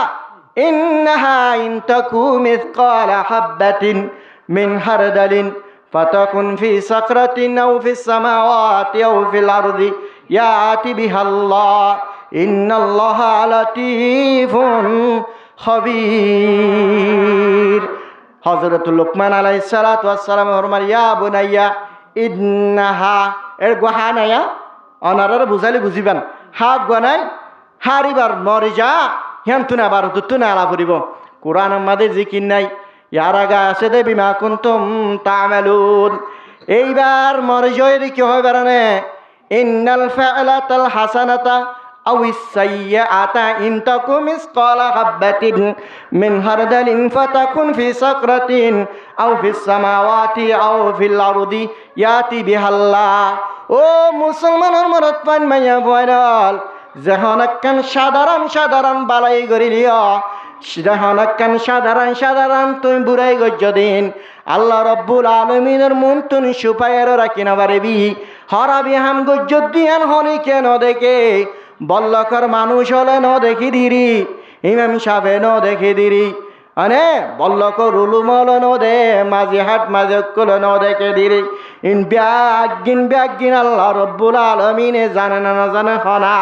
إنها إن تكو مثقال حبة من خردل فتكن في صخرة أو في السماوات أو في الأرض يأتي بها الله إن الله لطيف خبير حضرت لقمان عليه الصلاة والسلام فرمان يا بني إنها এর গোহানায়া অনারার বুঝালি বুঝিবেন হা গনাই হারিবার মরে যা হেন তুনা বার তুনা আলা ফুরিব কোরআন আমাদের জিকির নাই ইয়ার আগা আছে দে বিমা কুনতুম তা'মালুন এইবার মরে জয়ের কি হয় বারানে ইন্নাল ফা'লাতাল হাসানাতা আও ইস-সাইয়্যাতা ইন তাকু মিসকালা হাববাতিন মিন হারদালিন ফাতাকুন ফি সাকরাতিন আও ফিস সামাওয়াতি আও ফিল আরদি ইয়াতি বিহাল্লাহ ও মুসলমানের মরদ পান মাইয়া বয়রাল যখন সাধারণ বালাই করিলিও যখন সাধারণ তুই বুড়াই গজ্য দিন আল্লাহ রব্বুল আলমিনের মন তুই সুপায়ের রাখি না পারবি হরাবি হাম গজ্য দিয়ান হনি কেন দেখে বল্লকর মানুষ হলে ন দেখি দিরি ইমাম সাহেব ন দেখি দিরি আনে বল্লক রুলুমল ন দে মাঝি হাট মাঝকল ন দেখে দিরি ইন ব্যাগিন আল্লাহ রব্বুল আলমিনে জানে না জানে হনা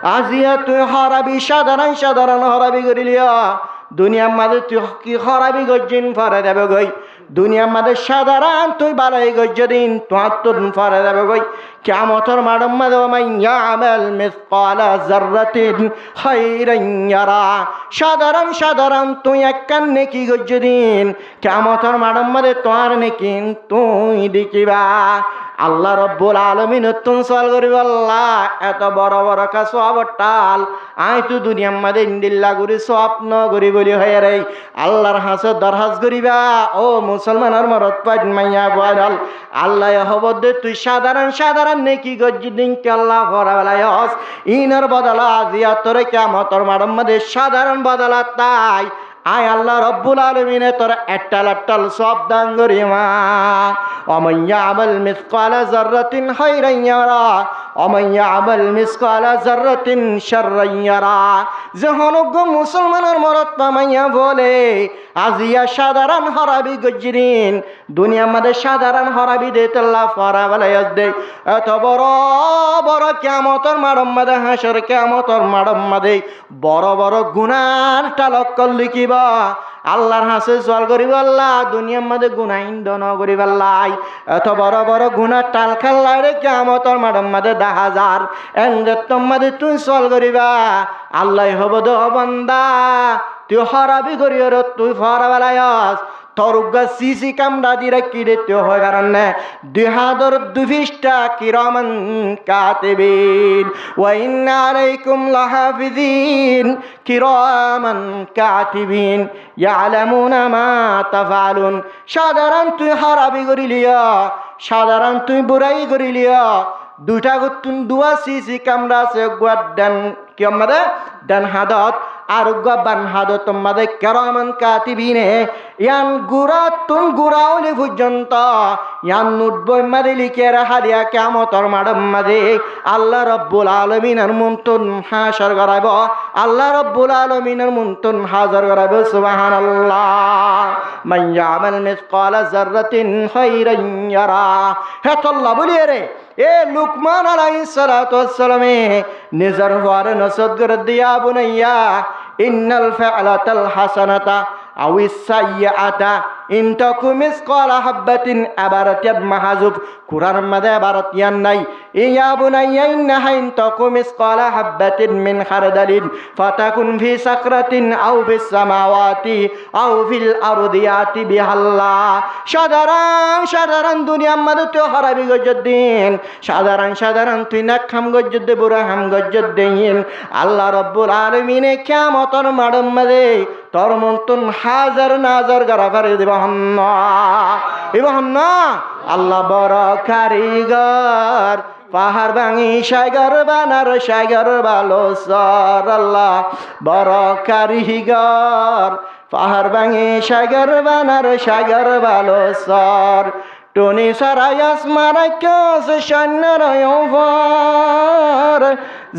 আজিয়া তুই হরাবি সাধারণ হরাবি করিলিয়া দুনিয়ার মাঝে তুই কি হরাবি গজ্জিন ফরে দেবে গই দুনিয়ার মাঝে সাধারণ তুই বালাই গজ্জ দিন তোমার তোর ফরে দেবে গই কিয়ামতের মাঠের মাঝে মান ইয়ামাল মিসকালা যাররাতিন খায়রান ইয়ারা সাধারণ তুই একখান নেকি গজ্জ দিন কিয়ামতের মাঠের মাঝে তোমার নেকি তুই দেখিবা আল্লাহ রব্বুল আলামিন তুন সওয়াল করিব আল্লাহ এত বড় কাজ সওয়াবটাল আই তো দুনিয়ার মাঝে ইন্দিল্লা করি স্বপ্ন করি বলি হয়ে রে আল্লাহর হাসে দরহাজ করিবা ও মুসলমানের মরদ পাইন মাইয়া বয়াল আল্লাহ হবদে তুই সাধারণ নেকি গজ্জি দিন কে আল্লাহ ফরাবেলায় হস ইনার বদলা আজিয়া তোরে কিয়ামতের মাঠের মাঝে সাধারণ বদলা তাই আয় আল্লাহ রব্বুল আলামিনে তোর একটাল সব দান করিমা ওমান ইয়ামাল মিসকালা যাররাতিন খায়রান ইয়ারা ওমান ইয়ামাল মিসকালা যাররাতিন শাররান ইয়ারা যখন মুসলমানের মরদ পামাইয়া বলে আজিয়া সাধারণ হরাবি গজ্জিরিন দুনিয়ার মধ্যে সাধারণ হরাবি দে আল্লাহ ফরাবালাই দে এত বড় কিয়ামতের মাঠের মাঝে হাসর কিয়ামতের মাঠের মাঝে বড় গুনার টালক্কল লিখিবা আল্লাহর হাসে সওয়াল করিব আল্লাহ দুনিয়ার মধ্যে গুনাহ ইন্ধন করিব আল্লাহ এত বড় গুনাহ টাল খাল্লাই রে কিয়ামতের মাঠের মাঝে 10,000 এঙ্গের মাঝে তুই সওয়াল করিবা আল্লাহ হব দো বান্দা তুই হরাবি করিয়র তুই ফরাবালায়স তরুগা সিসি কামড়া দি রাখি দিতে হয় কারণে 2,220 কিরামান কাতিবিন ওয়া ইন্না আলাইকুম লাহাফিজিন কিরামান কাতিবিন ইয়ালামুনা মা তাফআলুন সাধারণ তুই হারাবি করিলিয়া সাধারণ তুই বুড়াই করিলিয়া দুটা গুতুন দুয়া সিসি কামড়া আছে গাদান কি আমাদের ডান হাদত আর বান হাদত আমাদের কিরামান কাতিবিনে ইয়ান গুড়াউলি পর্যন্ত ইয়ান নোটবই মারি লিখে রাখা দিয়া কিয়ামতের মাঠের মাঝে আল্লাহ রব্বুল আলামিনের মুনতুন হাসর করাইব আল্লাহ রব্বুল আলামিনের মুনতুন হাজর করাইব সুবহানাল্লাহ মান ইয়ামাল মিসকালা যাররাতিন খায়রান ইয়ারা হে আল্লাহ বলিয়ে রে এ লুকমান আলাইহিস সালাতু ওয়াস সালামে নিজের ওয়ারে নসদ করে দিয়া বুনাইয়া ইন্নাল ফা'লাতাল হাসানাতা আও ইস-সাইয়্যাতা ইন তাকু মিসকালা হাববাতিন আবারাতিয়াত মাহাজুব কুরআন মাদে আবারাতিয়ান নাই ইয়া বুনাইয়া ইন্নাহা ইন তাকু মিসকালা হাববাতিন মিন খারদালিন ফাতাকুন ফি সাকরাতিন আও ফিস সামাওয়াতি আও ফিল আরদি ইয়াতি বিহাল্লাহ সাধারণ দুনিয়ার মধ্যে তো হারাবি গজ্জদিন সাধারণ তুই না খাম গজ্জদে বুড়া হাম গজ্জদিন আল্লাহ রব্বুল আলামিনে কিয়ামতের মাঠের মাঝে তোর মন্তন হাজার নাজার গরাফারে দিবাহন্না আল্লাহ বড় কারিগর পাহাড় ভাঙি সাগর বানার সাগর ভালো সর আল্লাহ বড় কারিগর পাহাড় ভাঙি সাগর বানার সাগর ভালো সর টনি সারাই আসমারাক্যাস সৈন্যর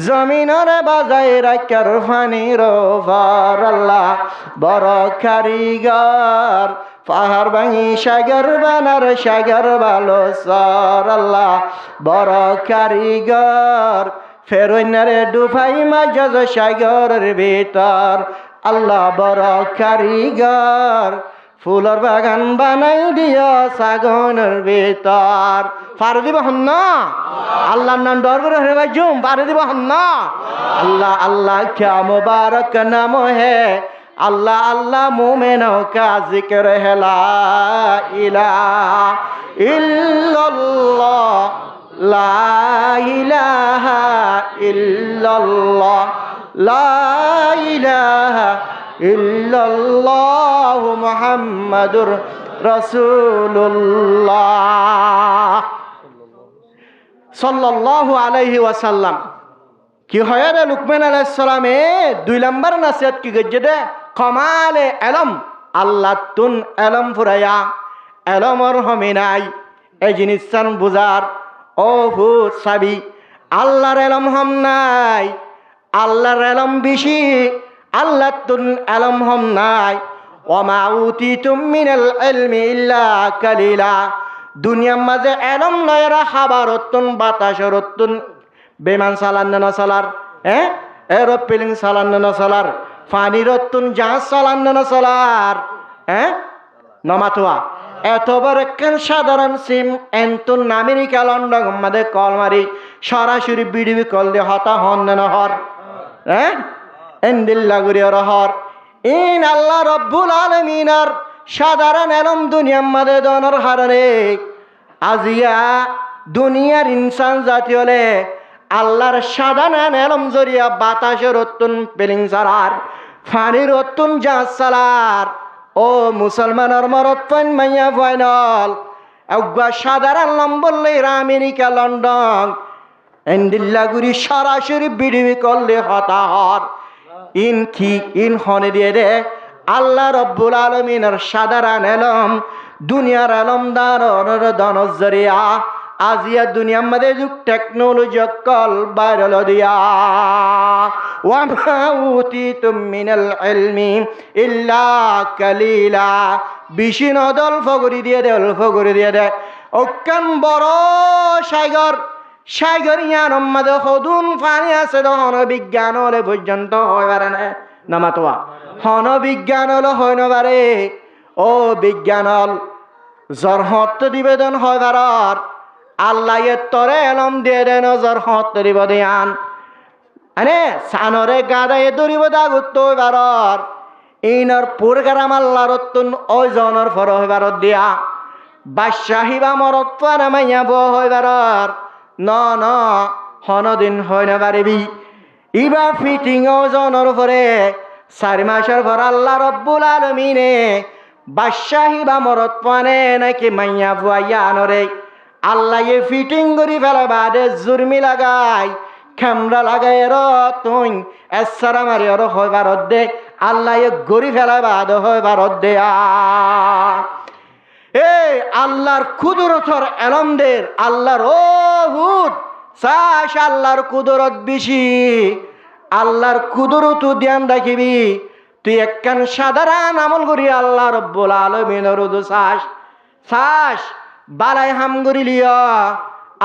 জমিনের বাজায় রাখার ফানির ভার আল্লাহ বড় কারিগর পাহাড় ভাঙি সাগর বানার সাগর ভালো সর আল্লাহ বড় কারিগর ফেরোইনারে ডুফাই মাঝ সাগরের ভিতর আল্লাহ বড় কারিগর ফুলর বাগান বানাই দিও সাগনের ভিতর। পারে দিব হন না? আল্লাহর নাম ডর করে হরে ভাই জুম পারে দিব হন না? আল্লাহ আল্লাহ ক্যা মুবারক নাম হে, আল্লাহ আল্লাহ মুমিনों का जिक्र है ला इलाहा इल्लल्लाह ला इलाहा इल्लल्लाह ला इलाहा इल्लल्लाह मुहम्मदुर रसूलुल्लाह सल्लल्लाहु अलैहि वसल्लम। কি হয় রে লুকমান আলাইহিস সালামে 2 নম্বর নসিহত কি গজ্জে দে কমালে এলম আল্লাহ তুন এলম ফুরায়া এলমর হমিনাই এই জিনিসটান বুঝার ও হু সাবি আল্লাহর এলম হম নাই, আল্লাহর এলম বেশি, আল্লাহ তুন এলম হম নাই। ওমা উতিতুম মিনাল ইলমি ইল্লা কালিলা। দুনিয়ার মাঝে এলম নয়রা খাবারতুন বাতাসরতুন বেমান সালান না সালার, এরোপ্লেন সালান না সালার, পানিরতুন জাহাজ সালান না সালার, নমাতোয়া এতবার একখান সাধারণ সিম এন্তুন আমেরিকা লন্ডন মাঝে কল মারি সরাসরি বিডিবি কল দিয়ে হতা হন না হর, এন্দিল্লা গুড়ি হর। ইন আল্লাহ রব্বুল আলমিনার সাধারণ এলম দুনিয়ার মাঝে দনর হারে আজিয়া দুনিয়ার ইনসান জাতি হলে আল্লাহর সাধারণ এলম জরিয়া বাতাসের অত্যুন পেলিং সালার, ফানির অত্যুন জাহাজ সালার। ও মুসলমানের মরত ফাইন মাইয়া ফাইনল একগা সাধারণ নম্বর লইরা আমেরিকা লন্ডন এন্দিল্লাগুড়ি সরাসরি বিডিবি করলে হতাহর। ইন কি ইন হনে দিয়ে দে আল্লাহ রব্বুল আলমিনের সাধারণ এলম দুনিয়ার এলম দারর দনজ জরিয়া আজিয়া দুনিয়ার মধ্যে যুগ টেকনোলজি কল বাইরল দিয়া। ওয়ামা উতিতুম মিনাল ইলমি ইল্লা কালিলা। বেশি নদ অল্প করে দিয়ে দে, অল্প করে দিয়ে দে। অকান বড় সাগর, সাগর ইয়ানোর মধ্যে সদুন পানি আছে হন বিজ্ঞান হলে পর্যন্ত হয় পারে না নামাতোয়া হন বিজ্ঞান হলে হয় না পারে। ও বিজ্ঞান হল জরহত নিবেদন হয় পারার আল্লাহ তরে এলম দিয়ে দেন জরহত দিব দিয়ান সানরে গাদায় দরিব দাগুত বারর ইনর পুরগারাম আল্লাহর তুন ওই জনের ফর হইবার দিয়া বাদশাহী বা মরত পারে মাইয়া বো হইবারর ন ন হনদিন হয় না পারিবি। ইবা ফিটিং ও জনের ফরে 4 মাসের পর আল্লাহ রব্বুল আলমিনে বাদশাহী বা মরত পানে নাকি মাইয়া বুয়াইয়া আনরে আল্লাহ এ ফিটিং করি ফেলে বাদে জুরমি লাগাই ক্যামেরা লাগাই র তুই এসারা মারি ওর হয় ভারত দে আল্লাহ এ গড়ি ফেলা বাদ হয় ভারত দে। এ আল্লাহর কুদরতর এলমদের আল্লাহর ও হুদ চাষ আল্লাহর কুদরত বেশি, আল্লাহর কুদরত ধ্যান রাখিবি। তুই একখান সাধারণ আমল করি আল্লাহ রব্বুল আলমিনের চাষ চাষ বালাই হাম করি লিয়া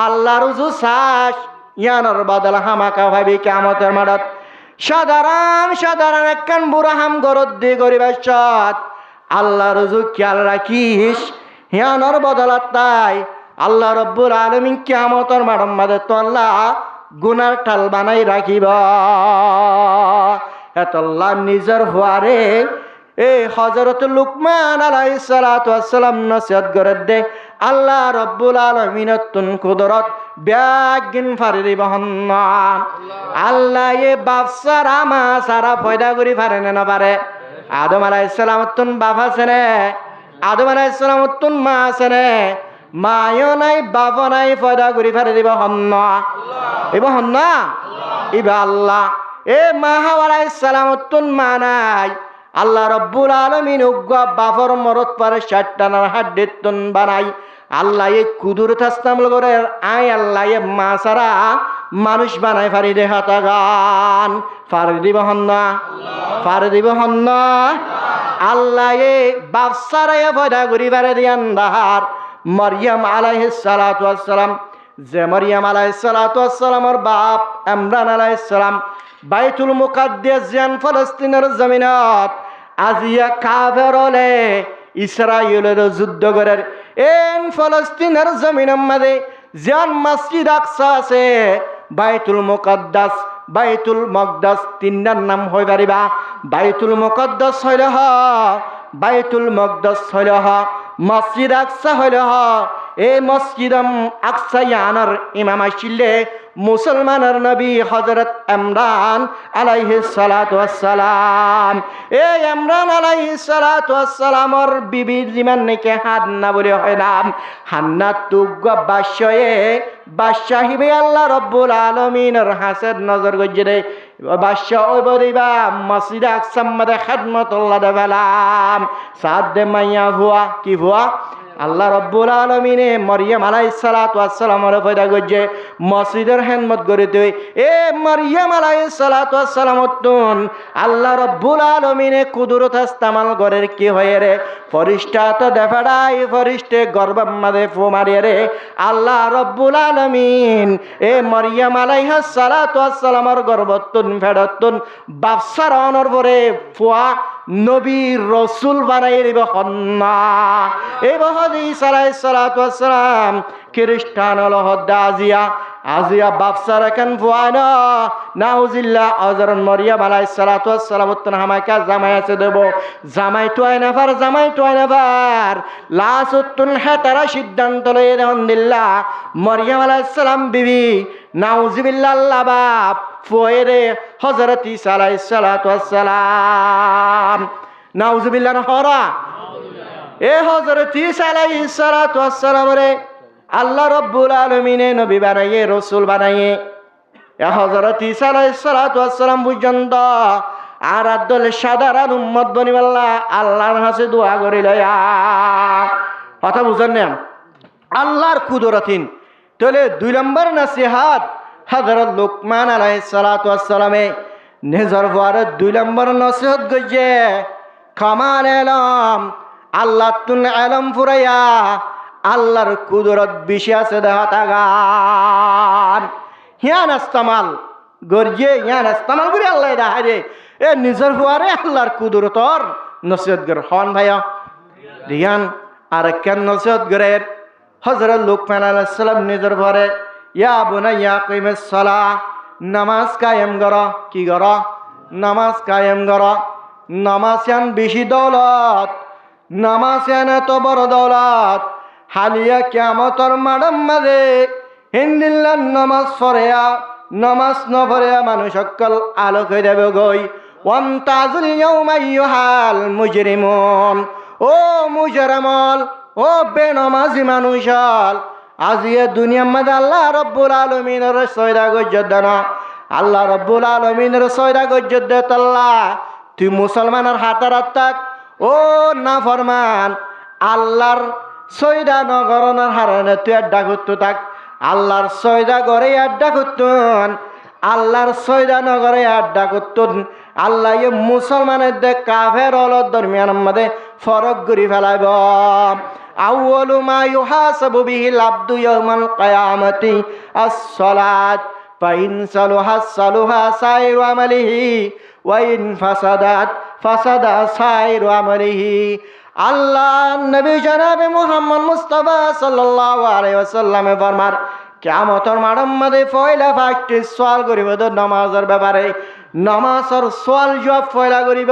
আল্লাহর উজু চাষ ইয়ানোর বদল হামাকা ভাবি কিয়ামতের মাঠত সাধারণ সাধারণ একখান বুড়া হাম গরত দিয়ে করিবার সৎ আল্লাহর উজু খেয়াল রাখিস ইয়ানোর বদলত তাই আল্লাহ রব্বুল আলামিন কিয়ামতের মাঠের মাঝে তো আল্লাহ গুনার ঠাল বানাই রাখিব। এত আল্লাহ নিজের হুয়ারে এই হযরত লুকমান আলাইহিস সালাতু ওয়াস সালাম নসিহত করে দে আল্লাহ রব্বুল আলামিনের তুন কুদরত ব্যাগিন ফারি বহন্না আল্লাহ এ বাপসার আমা সারা ফয়দা করি পারে না পারে। আদম আলাইহিস সালাম তুন বাপ আছে নে, আদম আলাইহিস সালাম তুন মা আছে নে, মায়ও নাই বাপ নাই ফয়দা করি পারে দিব হন্না ইবা হন্না ইবা আল্লাহ এ মা হাওয়া আলাইহিস সালাম তুন মা নাই আল্লাহ রব্বুল আলামিন উগ্গা বাফর মরত পারে 60টা না হাড্ডির তুন বানাই আল্লাহ এই কুদরত আস্তামল করে আই আল্লাহ এ মা সারা মানুষ বানাই ফারি দে হাতা গান ফারি দিব হন্না ফারি দিব হন্না আল্লাহ এ বাপ সারা এ ফয়দা করি পারে দিয়ান দাহার মরিয়ম আলাইহিস সালাতু ওয়াস সালাম যে মরিয়ম আলাইহিস সালাতু ওয়াস সালামের বাপ ইমরান আলাইহিস সালাম বাইতুল মুকাদ্দাস জান ফলস্তিনের জমিনত আজিয়া কাফের হলে ইসরায়েলের যুদ্ধ করার এন ফলস্তিনের জমিনের মাঝে যেন মসজিদ আকসা আছে, বাইতুল মুকদ্দাস, বাইতুল মকদাস, তিনটার নাম হয়ে পারিবা। বাইতুল মুকদ্দাস হইল হ, বাইতুল মকদাস হইল হ, মসজিদ আকসা হইল হ। এই মসজিদ আকসা ইয়ানার ইমাম আসিলে মুসলমানের নবী হযরত ইমরান আলাইহিস সালাতু ওয়াস সালাম। এই ইমরান আলাইহিস সালাতু ওয়াস সালামর বিবি জিমান নাকি হান্না বলে হয় নাম। হান্না তুগ্গ বাদশাহে বাদশাহিবে আল্লাহ রব্বুল আলামিনের হাসের নজর গজরে বাদশা ওই বলিবা মসজিদ আকসার মধ্যে খিদমতুল্লাহ দেবালাম। সাদ দে মাইয়া ভুয়া কি ভুয়া আল্লাহ রব্বুল আলমিনে মরিয়ম আলাইহিস সালাতু ওয়াস সালামের পয়দা করছে মসজিদের খেদমত করিতে। এ মরিয়ম আলাইহিস সালাতু ওয়াস সালামতুন আল্লাহ রব্বুল আলমিনে কুদরত ইস্তেমাল করে কি হয়ে রে ফরিস্তা তো দেফাড়াই ফরিস্তে গর্বের মাঝে ফু মারিয়ে রে আল্লাহ রব্বুল আলমিন এ মরিয়ম আলাইহিস সালাতু ওয়াস সালামের গর্বতুন ফেরতুন বাদশার অনর পরে ফুয়া নবী রসুল বানাই দিব হন্না। এই বহদিস আলাইহিস সালাতু ওয়াস সালাম খ্রিস্টান হল হদ্দা আজিয়া আজিয়া বাপসার এখন ফুয়ানা নাউজিল্লাহ হযরত মরিয়ম আলাইহিস সালাতু ওয়াস সালাম উত্তন হামাকা জামাই আছে দেব জামাই তো আইনা ফার জামাই তো আইনা ফার লাসুতুন হাতারা সিদ্ধান্ত লয়ে দেন দিল্লাহ মরিয়ম আলাইহিস সালাম বিবি নাউজিবিল্লাহ আল্লাহ বাপ ফুয়েরে হযরত ঈসা আলাইহিস সালাতু ওয়াস সালাম নাউজিবিল্লাহ হরা এ হযরত ঈসা আলাইহিস সালাতু ওয়াস সালাম রে আল্লাহ রব্বুল আলমিনে নবী বানাইয়ে রসুল বানাইয়ে হযরত ঈসা আলাইহিস সালাতু ওয়াস সালাম পর্যন্ত আর আদল সাধারণ উম্মত বনিবাল্লাহ আল্লাহর কাছে দোয়া করিল। কথা বুঝেন না আল্লাহর কুদরতিন। তাহলে 2 নম্বর নসিহত হযরত লুকমান আলাইহিস সালাতু ওয়াস সালামে নিজের পরে 2 নম্বর নসিহত গজে কামাল এলম আল্লাহ তুন এলম ফুরাইয়া আল্লাহর কুদরত বেশি আছে দেখা তাগান হিয়ান ইস্তেমাল গরিয়ে হিয়ান ইস্তেমাল করে আল্লাহ দেখা রে এ নিজের পরে আল্লাহর কুদরতর নসিহত গর হন ভাইয়া রিয়ান আর কেন নসিহত গরের হযরত লুকমান আলাইহিস সালাম নিজের পরে ইয়া বুনাইয়া কিমিস সালাহ নামাজ কায়েম কর কি কর নামাজ কায়েম কর নামাজ ইয়ান বেশি দৌলত নামাজ ইয়ান এত বড় দৌলত হালিয়া কিয়ামতর মাডম মাঝে হিন্দিল্লার নামাজ পড়েয়া নামাজ ন পড়েয়া মানুষ সকল আলোক হয়ে যাবে গই ওয়ামতাজুল ইয়াউমা আইয়ুহাল মুজরিমুন ও মুজরামল ও বেনমাজি মানুষল আজিয়ে দুনিয়ার মধ্যে আল্লাহ রব্বুল আলমিনের সয়দা গজ্জত দানা আল্লাহ রব্বুল আলমিনের সয়দা গজ্জত দে তাল্লা তুই মুসলমানের হাতার আত্মাক ও না ফরমান আল্লাহর সয়দা নগরনের হারানে তুই আড্ডা করতো থাক আল্লাহর সয়দা ঘরে আড্ডা করতুন আল্লাহর সয়দা নগরে আড্ডা করতুন আল্লাহ মুসলমানের দে কাফের অলর দরমিয়ান মধ্যে ফরক করি ফেলাইব। আউয়ালু মা ইউহাসাবু বিহিল আবদু ইয়াউমাল কিয়ামাতি আস-সালাত ফাইন সালুহা সালুহা সাইরু আমালিহি ওয়া ইন ফাসাদাত ফাসাদা সাইরু আমালিহি। আল্লাহ নবী জনাবে মুহাম্মদ মুস্তাফা সাল্লাল্লাহু আলাইহি ওয়াসাল্লামে ফরমার কিয়ামতের মাঠের মধ্যে পয়লা ফার্স্টে সওয়াল করিব তো নামাজের ব্যাপারে নামাজের সওয়াল জবাব পয়লা করিব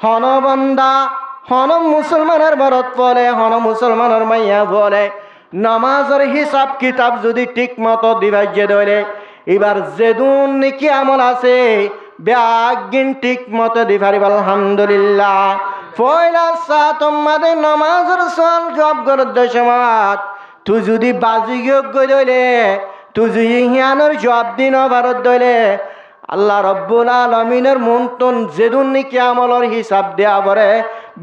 হন বান্দা হন মুসলমানের বরত পড়ে হন মুসলমানের মাইয়া বলে নামাজের হিসাব কিতাব যদি ঠিক মতো দিবাজ্যে ধরে এবার যেদুন নাকি আমল আছে ব্যাগিন ঠিক মতো দিবারিব আলহামদুলিল্লাহ। পয়লা সাতম মাদে নামাজের সওয়াল জবাব করার সময় তুই যদি বাজি গইলে তুই যদি হিয়ানোর জবাব দিন ভারত দইলে আল্লাহ রব্বুল আলমিনের মন্তন যেদুন নাকি আমলের হিসাব দেয়া পরে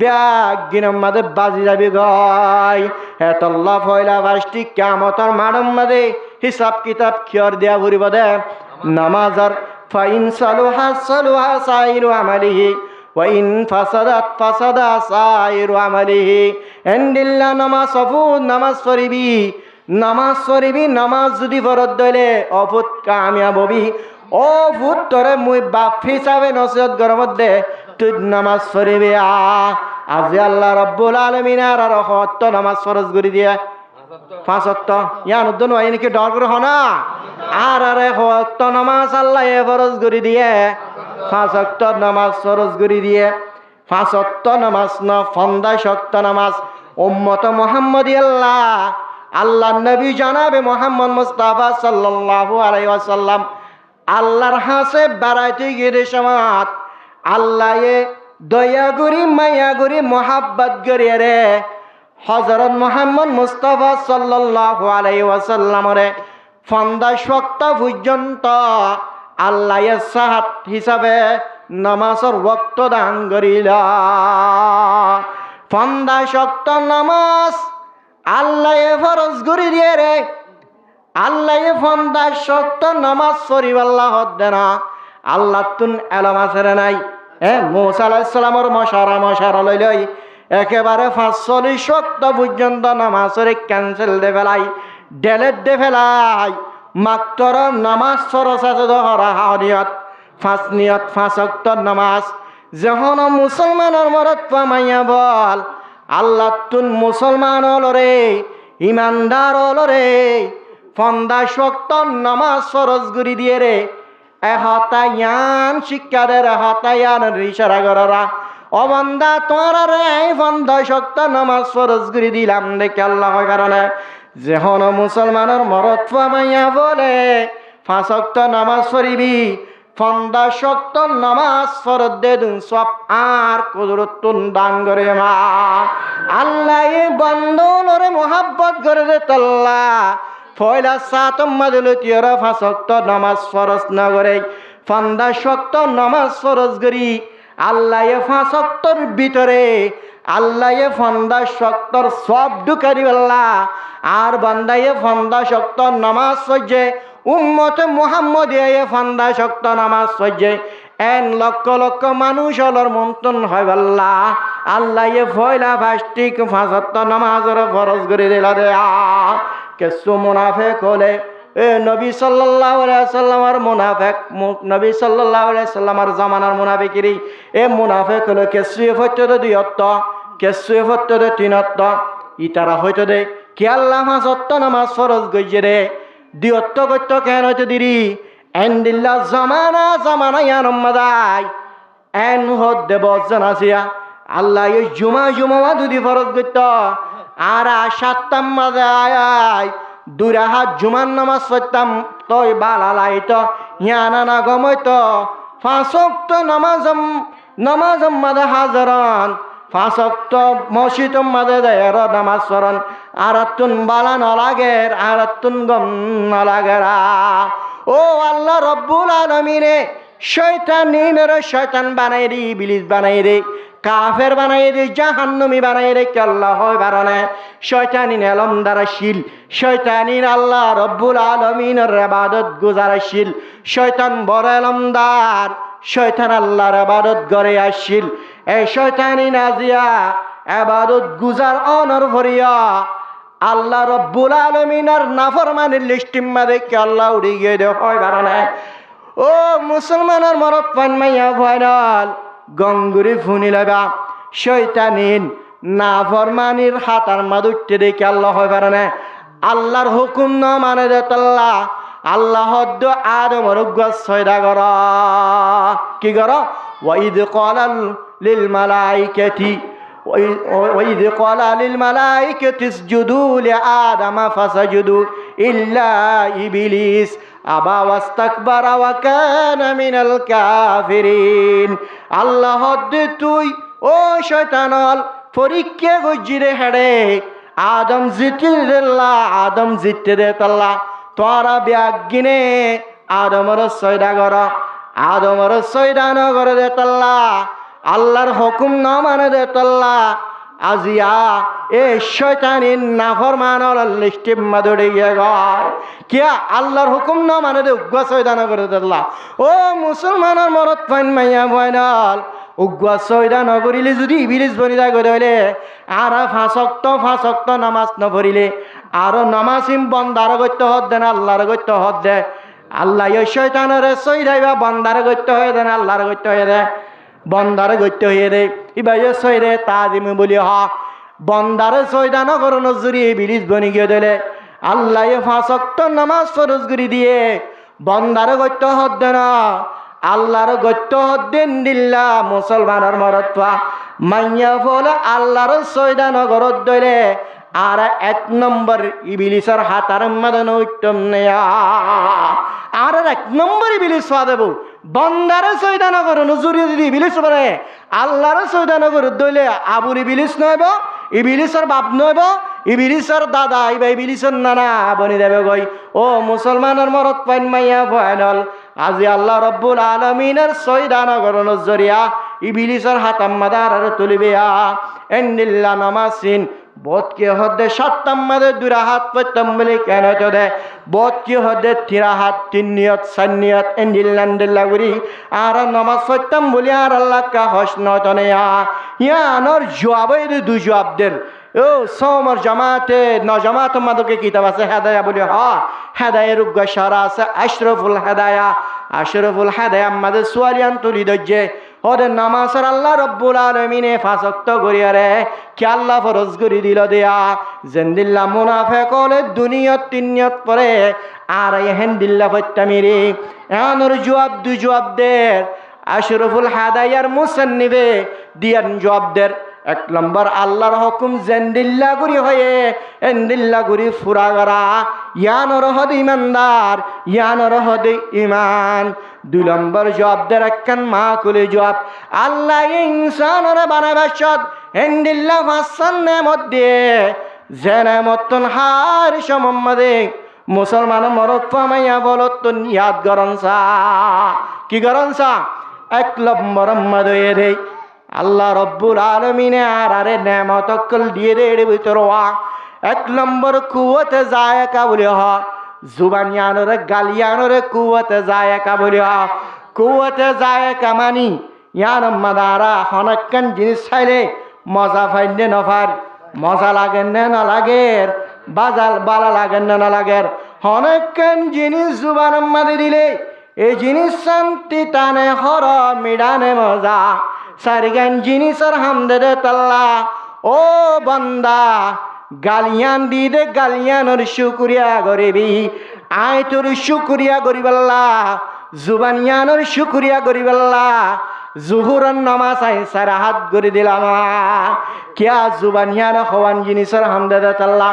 ব্যাগিনের মাঝে বাজি যাবি গয় হেতল্লা পয়লা বাসটি কিয়ামতের মাঠের মাঝে হিসাব কিতাব কিয়র দেয়া ঘুরিব দে নামাজের ফাইন সালুহা সালুহা সাইরু আমালিহি ওয়া ইন ফাসাদাত ফাসাদা সাইরু আমালিহি। এন্ডিল্লা নামাজ অফুত নামাজ পড়িবি নামাজ যদি ফরত দইলে অফুত কামিয়াব হবি ও ভূত তোরে মুই বাপ হিসাবে নসিহত গরমত দে তুই নামাজ পড়িবি আজি আল্লাহ রব্বুল আলমিন আর হত্য নামাজ ফরজ করে দিয়ে 5 ওয়াক্ত ইয়ান উদ্দন হয় নাকি ডর গ্রহ না আর হত্য নামাজ আল্লাহ ফরজ করে দিয়ে 5 ওয়াক্ত নামাজ ফরজ করে দিয়ে 5 ওয়াক্ত নামাজ না 50 ওয়াক্ত নামাজ উম্মত মুহাম্মদি আল্লাহ নবী জনাবে মুহাম্মদ মুস্তাফা সাল্লাল্লাহু আলাইহি ওয়াসাল্লাম আল্লাহর হাসে বেড়াইতে গিয়ে সময় আল্লাহ দয়া করি মায়া করি মোহাব্বত করি রে হযরত মুহাম্মদ মুস্তাফা সাল্লাল্লাহু আলাইহি ওয়াসাল্লামরে 50 ওয়াক্ত পর্যন্ত আল্লাহ সাহাত হিসাবে নামাজের ওয়াক্ত দান করিলা 50 ওয়াক্ত নামাজ আল্লাহ ফরজ করে দিয়ে রে আল্লাহ 50 ওয়াক্ত নামাজ পড়িব আল্লাহ হদ্দে না আল্লাহ তুন এলম আছে নাই মূসা আলাইহিস সালামের মশারা লইলই একেবারে 45 ওয়াক্ত পর্যন্ত নামাজের ক্যান্সেল দে ফেলাই ডেলেট দে ফেলাই মাত্র নামাজ ফরজ আছে দহরা হানিয়ত 5 ওয়াক্ত নামাজ যখন মুসলমানের মরত পামাইয়া বল আল্লাহ তুন মুসলমান হলরে ইমানদার হলরে 50 ওয়াক্ত নামাজ ফরজ করে দিয়ে রে এহতায়ান শিক্ষা দে এহতায়ান ইশারা করারা অবন্দা তোরা রে 50 ওয়াক্ত নামাজ ফরজ করে দিলাম দেখে আল্লাহ কারণে যখন মুসলমানের মরত পামাইয়া বলে 5 ওয়াক্ত নামাজ পড়িবি 50 ওয়াক্ত নামাজ ফরজ দে দুন সব আর কুদরতুন দান করে মা আল্লাহ বন্ধনরে মোহাব্বত করে দে তাল্লা ফয়লা সাতম মাদুলতিয়রা 5 ওয়াক্ত নামাজ ফরজ না করে 50 ওয়াক্ত নামাজ ফরজ করি আল্লাহ 5 ওয়াক্তর ভিতরে আল্লাহ 50 ওয়াক্তর সব ঢুকারি আল্লাহ আর বান্দায়ে 50 ওয়াক্ত নামাজ পড়ে উম্মতে মুহাম্মদিয়া 50 ওয়াক্ত নামাজ পড়ে এন লক্ষ লক্ষ মানুষ হলর মন্তন হয় আল্লাহ আল্লাহ ফয়লা ফাস্টিক 5 ওয়াক্ত নামাজের ফরজ করে দিলা দে কিছু মুনাফিক হলে নবী সাল্লাল্লাহু আলাইহি ওয়াসাল্লামের মুনাফিক নবী সাল্লাল্লাহু আলাইহি ওয়াসাল্লামের জামানার মুনাফিকরি মুনাফিক হলো কিছু হইতে দে 2 ওয়াক্ত কিছু হইতে দে 3 ওয়াক্ত ইতারা হইতে দে কি আল্লাহ 5 ওয়াক্ত নামাজ ফরজ কইছে রে 2 ওয়াক্ত কইতো কেন হইতে দিরি এন্দিল্লা জামানা ইয়া রমাদাই এন হদ দেব জানাসিয়া আল্লাহ এই জুমা দুদি ফরজ কইতো আর 7টার মাঝে আয় 2 রাকাত জুমার নামাজ পড়তাম তোই বালালাইতো ইয়ানা না গমইতো 5 ওয়াক্ত নামাজ মাঝে হাজারান 5 ওয়াক্ত মসজিদের মাঝে দেয় নামাজ পড়ন আর তুন বালা নলাগের আর তুন গম নলাগেরা ও আল্লাহ রব্বুল আলামিনে শয়তান বানাই রে ইবলিস বানাই রে কাফের বানাই রে জাহান্নামী বানাই রে কি আল্লাহ হয় বারনে শয়তানিন এলম দ্বারাশীল শয়তানিন আল্লাহ রব্বুল আলামিনের ইবাদত গুজারশীল শয়তান বড় এলমদার শয়তান আল্লাহর ইবাদত করে আসিল এই শয়তানিন আজিয়া ইবাদত গুজার অনর ভরিয়া আল্লাহ রব্বুল আলামিনের নাফরমানির লিস্টিম মারে কি আল্লাহ উড়ি গিয়ে দে হয় বারনে ও মুসলমানের মরদ পান মাইয়া ভয়নাল গঙ্গুরি ফুনি লাগা শয়তানিন নাফরমানির হাতার মাদুটে দেখে আল্লাহ হয় পারে আল্লাহর হুকুম না মানে দে তাল্লা আল্লাহ আদমর গছয়দা কর কি কর ওয়াইদ ক্বালা লিল মালাইকাতি وإذ قال للملائكة اسجدوا لآدم فسجدوا إلا إبليس أبى واستكبر وكان من الكافرين الله তুই ও শয়তানল পরীক্ষা গজিরে হেড়ে আদম জিতে দে তাল্লা তোরা ব্যাগিনে আদমর সয়দা কর আদমর সয়দা ন করে দে তাল্লা আল্লাহর হুকুম না মানে দে তাল্লা আজিয়া এ শয়তানিন নাফরমানর লিস্টে মাদুড়ে গিয়ে গর কিয়া আল্লাহর হুকুম না মানে দে উগ্র সয়দান করে তাল্লা ও মুসলমানের মরদ ফাইন মাইয়া ভয়নাল উগ্র সয়দান করিলে যদি ইবলিস বনিদা করে হইলে আর 5 ওয়াক্ত নামাজ না পড়িলে আর নামাজিম বন্দার গত্য হদ দেন আল্লাহর গত্য হদ দে আল্লাহ এই শয়তানের সয়দাইবা বন্দার গত্য হয়ে দেন আল্লাহর গত্য হয়ে দে বন্দারে গত্য হয়ে রে ইবাইয়ে সৈরে তাজিমে বলি হ বন্দারে সৈদান করো নজরি বিলিস বনি গিয়ে দিলে আল্লাহ ফাঁসক্ত নামাজ ফরজ করে দিয়ে বন্দারে গত্য হদ্দে না আল্লাহর গত্য হদ্দিন দিল্লা মুসলমানের মরত্বা মাইয়া ফলে আল্লাহর সৈদান করত দইলে আর এক নম্বর ইবিলিসের হাতার মাদানো উত্তম নেয়া আর এক নম্বর ইবিলিস পা দেব বন্দারে সৈদান করো নজরি যদি ইবিলিস পারে আল্লাহর সৈদান করত দইলে আবুর ইবিলিস নইব ইবিলিসের বাপ নইব ইবিলিসের দাদা ইবা ইবিলিসের নানা বনি দেবে গই ও মুসলমানের মরত পাইন মাইয়া ফাইনাল আজি আল্লাহ রব্বুল আলমিনের সৈদান করণ জরিয়া ইবিলিসের হাতাম মাদার আর তুলিবিয়া এন্দিল্লা নামাসিন বোধ কি হদে সাতটাম মাদে দুরা হাত পড়তাম বলে কেন তো দে বোধ কি হদে তিরা হাত তিন নিয়ত চার নিয়ত এন্দিল্লা গুরি আর নামাজ পড়তাম বলি আর আল্লাহ কা হস নতনে ইয়ানোর জবাব দু জবাবদের ও সোমর জামাতে ন জামাত মাদকে কিতাব আছে হেদায়া বলি হেদায়ের উগ্র সারা আছে আশরফুল হেদায়া আমাদের সোয়ালিয়ান তুলি দজ্জে ওদের নামাজের আল্লাহ রব্বুল আলমিনে ফাঁসক্ত করিয়ারে কি আল্লাহ ফরজ করি দিল দেয়া জেন্দিল্লা মুনাফেক হলে দুনিয়ত তিনিয়ত পরে আর হেন্দিল্লা ফত্তামিরি এমন জবাব দু জবাবদের আশরফুল হেদায়ার মুসান্নিবে দিয়ান জবাবদের এক নম্বর আল্লাহর হুকুম জেন্দিল্লা গুরি হয়ে এন্দিল্লা গুরি ফুরাগরা ইয়ানর হদ ইমানদার ইয়ানর হদ ইমান দুই নম্বর জবাবদের একখান মা কুলি জবাব আল্লাহ ইনসানরে বানাবাসত এন্দিল্লা ফাসান্নে মধ্যে জেনে মতন হার সমম্মদে মুসলমান মরক ফামাইয়া বলতন ইয়াদ গরনসা কি গরনসা এক নম্বর মদয়ে রে আল্লাহ রব্বুল আলমিনে আর আরে নেমত অক্কল দিয়ে রে এর ভিতর এক নম্বর কুয়াতে যায় কা বলি জুবান ইয়ানোরে গালিয়ানোরে কুয়াতে যায় কা বলি কুয়াতে যায় কামানি ইয়ান মাদারা হনক্কান জিনিস চাইলে মজা ফাইনে নফার মজা লাগেন না লাগের বাজাল বালা লাগেন না লাগের হনক্কান জিনিস জুবান মারি দিলে এই জিনিস শান্তি টানে হর মিডানে মজা সারিগান জিনিসের হামদে তাল্লা ও বান্দা গালিয়ান দি দে গালিয়ানোর শুকুরিয়া গরিবি আয় তোর শুকুরিয়া গরিবাল্লা জুবানিয়ানোর শুকুরিয়া গরিবাল্লা জুহুরন নামাজ আই সারা হাত গড়ি দিলাম কিয়া জুবানিয়ান হওয়ান জিনিসের হামদে দে তাল্লা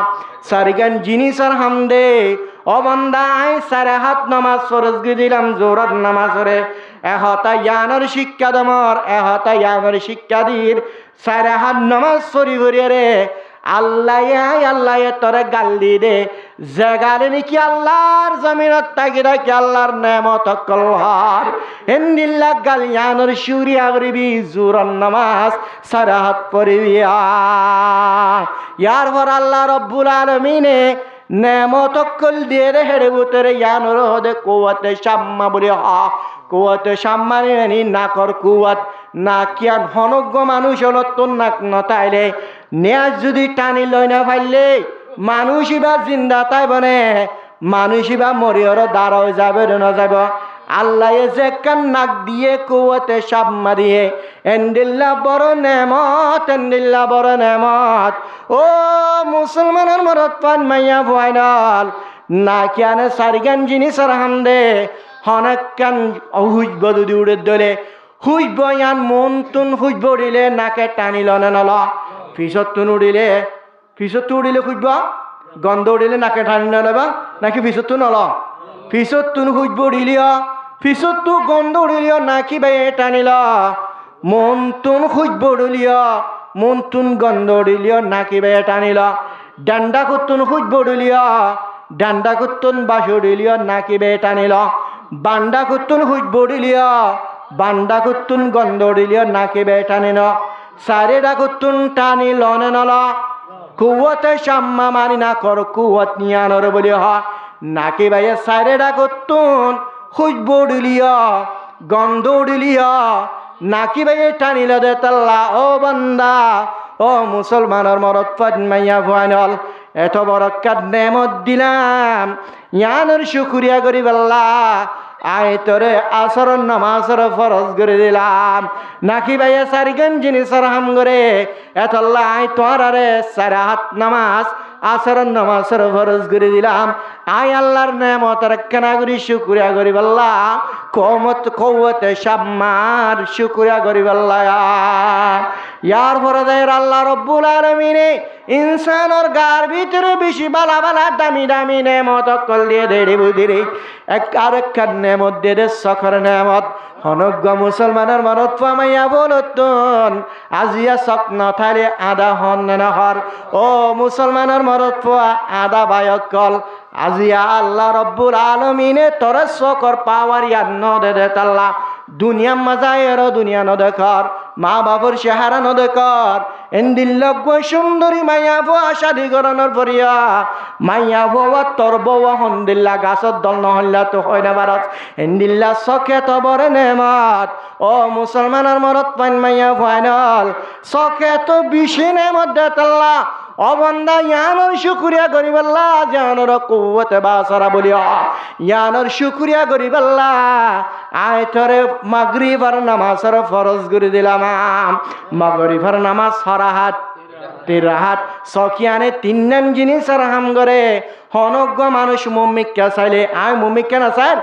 সারিগান জিনিসের হামদে ও বান্দা আয় সারা হাত নামাজ ফরজ গড়ি দিলাম জোরত নামাজরে এহতা ইয়ানোর শিক্ষা দমর এহতা ইয়ানোর শিক্ষা দির সারা হাত নামাজ ফরি ভরিয়ে রে আল্লাহ তোরে গাল্লি দে যে গালি নাকি আল্লাহর জমিনত তাগিরা কি আল্লাহর নেমত কলহার এন্দিল্লা গালিয়ানোর সুরিয়া গরিবি জুরন নামাজ সারা হাত পড়িবি ইয়ার পর আল্লাহ রব্বুল আলমিনে নেমত কল দিয়ে রে হেড়ে বুতরে ইয়ানোর হদে কুয়াতে সাম্মা বলি কুয়াতে সাম্মানি না কর কুয়াত না কিয়ান হনজ্ঞ মানুষ হল তোর নাক নতাইলে নেয়াজ যদি টানি লই না ফাইলে মানুষই বা জিন্দা তাই বনে মানুষই বা মরিয়র দাঁড়াও যাবে না যাব আল্লাহ যে কান নাক দিয়ে কুয়াতে সাপ মারিয়ে এন্দিল্লা বড় নেমত ও মুসলমানের মরত পান মাইয়া ফাইনাল না কিয়ানে সারিগান জিনিসের হামদে হনকান হুজব যদি উড়ে দলে হুজব ইয়ান মন তুন হুজব উড়িলে নাকে টানিল নল ফিসত উড়িলে খুঁজব গন্ধ উড়িলে নাকে টানি নলবা নাকি ফিসত নল ফিসত তুন খুঁজব উড়িলিও ফিসত তু গন্ধ উড়িলিও নাকি বে টানিল মন তুন খুঁজব উড়িলিও মন তুন গন্ধ উড়িলিও নাকি বে টানিল ডান্ডা কুতুন খুঁজব উড়িলিও ডান্ডা কুতুন বাস উড়িলিও নাকি বে টানিল বান্ডা কুতুন খুঁজব উড়িলিও বান্ডা কুতুন গন্ধ উড়িলিও নাকি বে টানিল সারে ডাকুতুন টানি লনে নল কুয়াতে সাম্মা মারি না কর কুয়াত নিয়ানোর বলি নাকি ভাইয়ে সারে ডাকুতুন খুঁজব উড়িলিও গন্ধ উড়িলিও নাকি ভাইয়ে টানিল দে তাল্লা ও বান্দা ও মুসলমানের মরত ফাইয়া ফাইনল এত বড় নেমত দিলাম ইয়ানোর শুকুরিয়া করি বল্লা আয় তোরে আসর নামাজের ফরজ করে দিলাম নাকি ভাইয়া সারিগান জিনিসের হাম করে এতল্লা আয় তোর আরে সারাহাত নামাজ আসর নামাজের ফরজ করে দিলাম আয় আল্লাহর নেমতের কেনা করি শুকরিয়া করি বল্লা কৌতে সাম্মার শুকরিয়া করি বল্লা ইয়ার ফরদের আল্লাহ রব্বুল আলামিনে ইনসানের গার ভিতরে বেশি বালা বালা দামি দামি নেমত কল দিয়ে দেড়ি বুদিরি আরেকখান নেমত দিয়ে দে সখর নেমত অনজ্ঞ মুসলমানের মনত পামাইয়া বলতন আজিয়া সক নথালে আদা হন নহর ও মুসলমানের মনত পোয়া আদা বায়ক কল আজিয়া আল্লাহ রব্বুল আলমিনে তোর সকর পাওয়ার ইয়ান্ন দে তাল্লা দুনিয়া মাজায়ের দুনিয়া নদেকর মা বাবুর চেহারা নদেকর এন্দিল্লগ সুন্দরী মাইয়া ভুয়া শাদি করানোর পরিয়া মাইয়া ভুয়া তোর বউয়া হন্দিল্লা গাছত দল নহল্লা তো হয় না বারত এন্দিল্লা চকে তো বরে নেমত ও মুসলমানের মরত পাইন মাইয়া ফাইনাল চকে তো বেশি নেমত দে তাল্লা অবন্দা ইয়ানোর শুকুরিয়া করিবাল্লা জানোর কুওয়াতে বাসারা বলিয়া ইয়ানোর শুকুরিয়া করিবাল্লা আয় তোরে মাগরিবার নামাজের ফরজ করে দিলাম মাগরিবার নামাজ সরাহাত তিরাহাত সকিয়ানে তিন নাম জিনিসের হাম করে হনজ্ঞ মানুষ মুমিককে চাইলে আয় মুমিককে না স্যার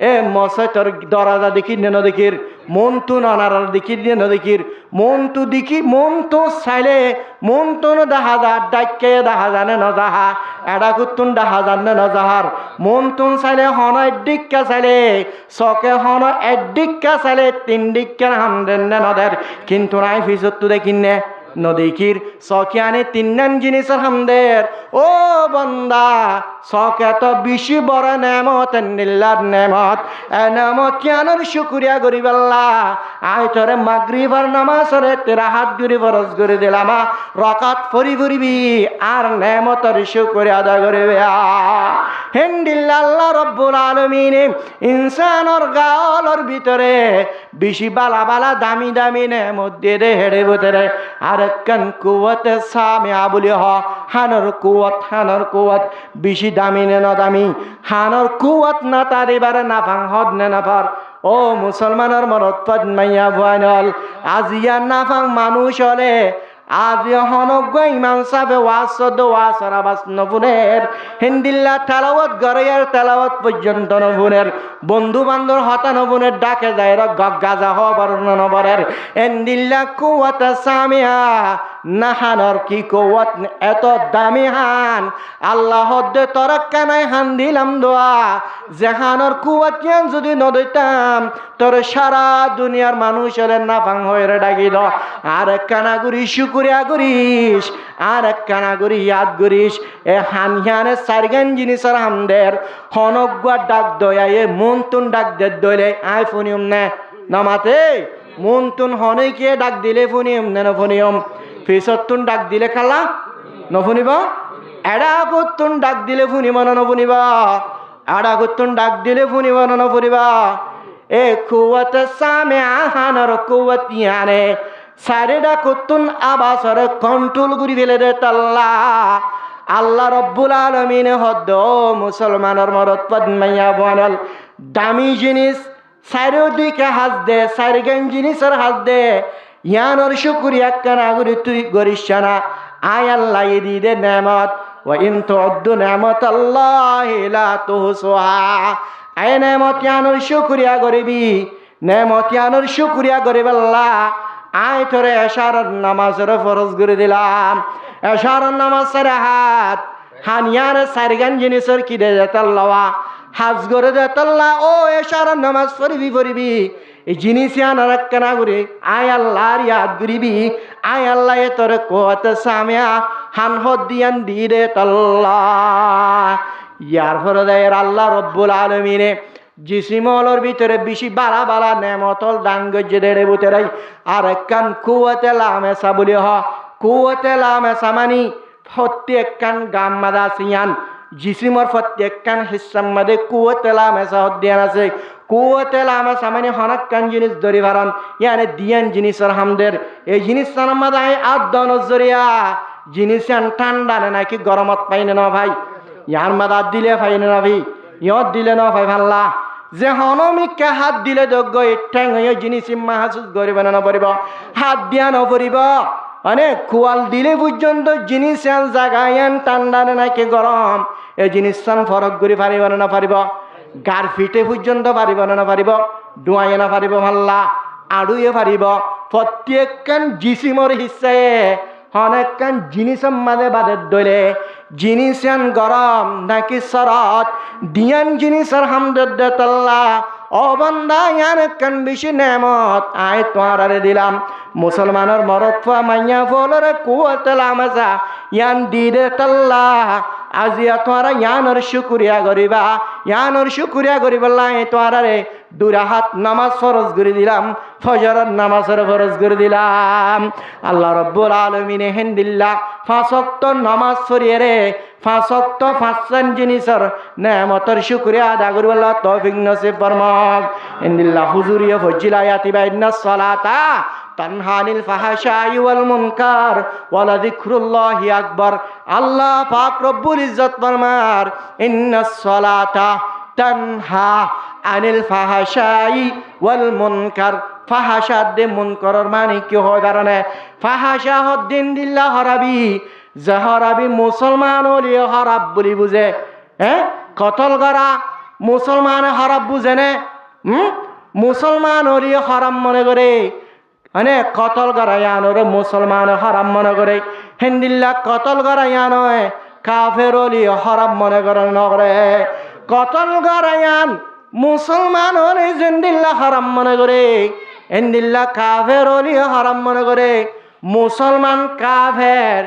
এ মশাই তোর দরাজা দেখি নেন দেখির মন তু নানার দেখি নেন দেখির মন তু দেখি মন তো চাইলে মন তো দেখা যা ডাইকে দেখা জানে ন যাহা এডা কুতুন দেখা জানে ন যাহার মন তুন চাইলে হন এডিককে চাইলে চকে হন এডিককে চাইলে তিন দিককে হামদেন নে নদের কিন্তু নাই ফিসত তো দেখিনে নদীকির চকিয়ানে তিন নাম জিনিসের হামদের ও বন্দা চকে তো বেশি বড় নেমত নিল্লার নেমত এ নেমত কিয়ানোর শুকুরিয়া করিবাল্লা আয় তোরে মাগরিবার নামাজরে তেরা হাত গুরি ফরজ করে দিলাম রকাত ফরি ফুরিবি আর নেমতর শুকুরিয়া আদায় করিবে হেন্দিল্লা আল্লাহ রব্বুল আলামিনে ইনসানর গালর ভিতরে বেশি বালা বালা দামি দামি নেমত দিয়ে দে হেড়ে ভিতরে আর কান কুওয়াতে সামিয়া বলি হ হানর কুওয়াত বেশি দামি নে না দামি হানর কুওয়াত না তার এবারে না ভাঙ হদ নে না পার ও মুসলমানের মরত পদ মাইয়া ভয়ানল আজিয়া না ভাঙ মানুষ হলে আজ হনজ্ঞ ইমাম সাহেব ওয়াসরা বাস নবুনের হিন্দিল্লা তেলাওয়াত গরের তেলাওয়াত পর্যন্ত নবুনের বন্ধু বান্ধব হতা নবুনের ডাকে যায় গাজা হবার নবরের এন্দিল্লা কুওয়াত সামিয়া নাহানর কি কুওয়াত এত দামি হান আল্লাহ দে তরক্কা নাই হান দিলাম দোয়া জাহানর কুওয়াত জ্ঞান যদি নদইতাম তোর সারা দুনিয়ার মানুষের নাফাং হয়ে ডাকি দ আর কানাগুরি শুকুরিয়া করিস আর কানাগুরি ইয়াদ করিস এ হান হিয়ানে সারগান জিনিসের হামদের হনজ্ঞ ডাক দয়ায়ে মন তুন ডাক দে দইলে আয় ফুনিয়ম নে নামাতে মন তুন হনইকে ডাক দিলে ফুনিয়ম নে না ফুনিয়ম ফিসতুন ডাক দিলে খালা নফুনিব এডা কুতুন ডাক দিলে ফুনিব না নফুনিবা এডা কুতুন ডাক দিলে ফুনিব না নফুনিবা এ কুওয়াত সামে আহানর কুওয়াত ইয়ানে সারেডা কুতুন আবাসরে কন্ট্রোল করি ফেলে দে তাল্লা আল্লাহ রব্বুল আলামিন হদ্দ মুসলমানের মরদ পদ্মাইয়া বনল দামি জিনিস চারিদিকে হাত দে চারিগান জিনিসের হাত দে ইয়ানোর শুকুরিয়া কানাগুরি তুই করিস না আয় আল্লাহ দি দে নেমত ওয়া ইন তুদ্দু নি'মাতাল্লাহি লা তুহসুহা আয় নেমত ইয়ানোর শুকুরিয়া করিবি নেমত ইয়ানোর শুকুরিয়া করিবাল্লাহ আয় তোরে এশারার নামাজের ফরজ করে দিলাম এশারার নামাজ সারা হাত হানিয়ার সারগান জিনিসের কি দে যেতাল্লাওয়া হাজ করে যেতাল্লা ও এশারার নামাজ পড়িবি এই জিনিস আনার কেনা করি আয় আল্লাহর ইয়াদ করিবি আয় আল্লাহ এ তোর কোয়াত সামিয়া হান হদিয়ান দি রে তাল্লাহ ইয়ার ফলে দেয় আল্লাহ রব্বুল আলামিনে জিসিমলর ভিতরে বেশি বালা বালা নেমতল ডাঙ্গজে দেড়ে বুতেরাই আর কান কুয়াতে লামেসা বলি হ কুয়াতে লামেসা মানি প্রত্যেক কান গাম মাদা সিয়ান জিসিমর প্রত্যেক কান হিসাম মাদে কুয়াতে লামেসা হদিয়ান আছে কুয়াতে লামেসা মানে হনাক কান জিনিস ধরি ভারন ইয়ানে দিয়ান জিনিসের হামদের এই জিনিস সানামাদায় আদন জরিয়া জিনিস ঠান্ডা নাকি গরমত পাইনে না ভাই ইয়ার মাদা দিলে পাইনে না ভাই ইয়ত দিলে না ভাই ভাল্লা যে হনমিকে হাত দিলে যোগ্য ঠেং হয়ে জিনিস মাহাসুস করিব না নপরিব হাত দিয়া নপরিব মানে কুয়াল দিলে পর্যন্ত জিনিস জাগায়ান ঠান্ডা নাকি গরম এই জিনিস ফরক করে পারিব না পারিব গার ফিটে পর্যন্ত পারিব না পারিব ডুয়াইয়ে না পারিব ভাল্লা আড়ুয়ে পারিব প্রত্যেকখান জিসিমর হিসাবে অনেকখান জিনিসের মাঝে বাদের দলে জিনিসান গরম নাকি শরৎ দিয়ান জিনিসের হামদুল্লাহ ও বান্দা ইয়ানকান বেশি নেমত আয় তোমারে দিলাম মুসলমানের মরদ ফুয়া মাইয়া ফলরে কুয়াতলামাসা ইয়ান দিদে তাল্লাহ আজিয়া তোমারা ইয়ানোর শুকুরিয়া করিবা ইয়ানোর শুকুরিয়া করিবাল্লাহ তোমারে দুরাহাত নামাজ ফরজ করে দিলাম ফজরের নামাজের ফরজ করে দিলাম আল্লাহ রাব্বুল আলামিন হেনদিল্লাহ পাঁচ ওয়াক্ত নামাজ পড়িয়ে রে পাঁচ ওয়াক্ত পাঁচজন জিনিসের নেমতের শুকরিয়া আদা করিবাল্লাহ তৌফিক নসিব ফরমাক হেনদিল্লাহ হুজুরিয়া ফজিলা ইয়াতিবা ইন্নাস সালাতা তানহানিল ফাহাশাই ওয়াল মুনকার ওয়ালা যিকরুল্লাহি আকবার আল্লাহ পাক রব্বুল ইজ্জত ফরমার ইন্নাস সালাতা তানহা আনিল ফাহাশাই ওয়াল মুনকার ফাহাশা দে মুনকারের মানে কি হয় কারণে ফাহাশা হদ্দিন দিল্লা হরাবি জাহরাবি মুসলমান হলিও হরাব বলি বুঝে কতল করা মুসলমান হরাব বুঝে নে মুসলমান হলিও হরাম মনে করে মানে কতল করা ইয়ানোরে মুসলমান হরাম মনে করে হিন্দিল্লা কতল করা ইয়ানয় কাফের হলিও হরাম মনে করে নগরে কতল করা ইয়ান মুসলমান হলে জেন্দিল্লা হারাম মনে করে এন্দিল্লা কাফের হলিও হারাম মনে করে মুসলমান কাফের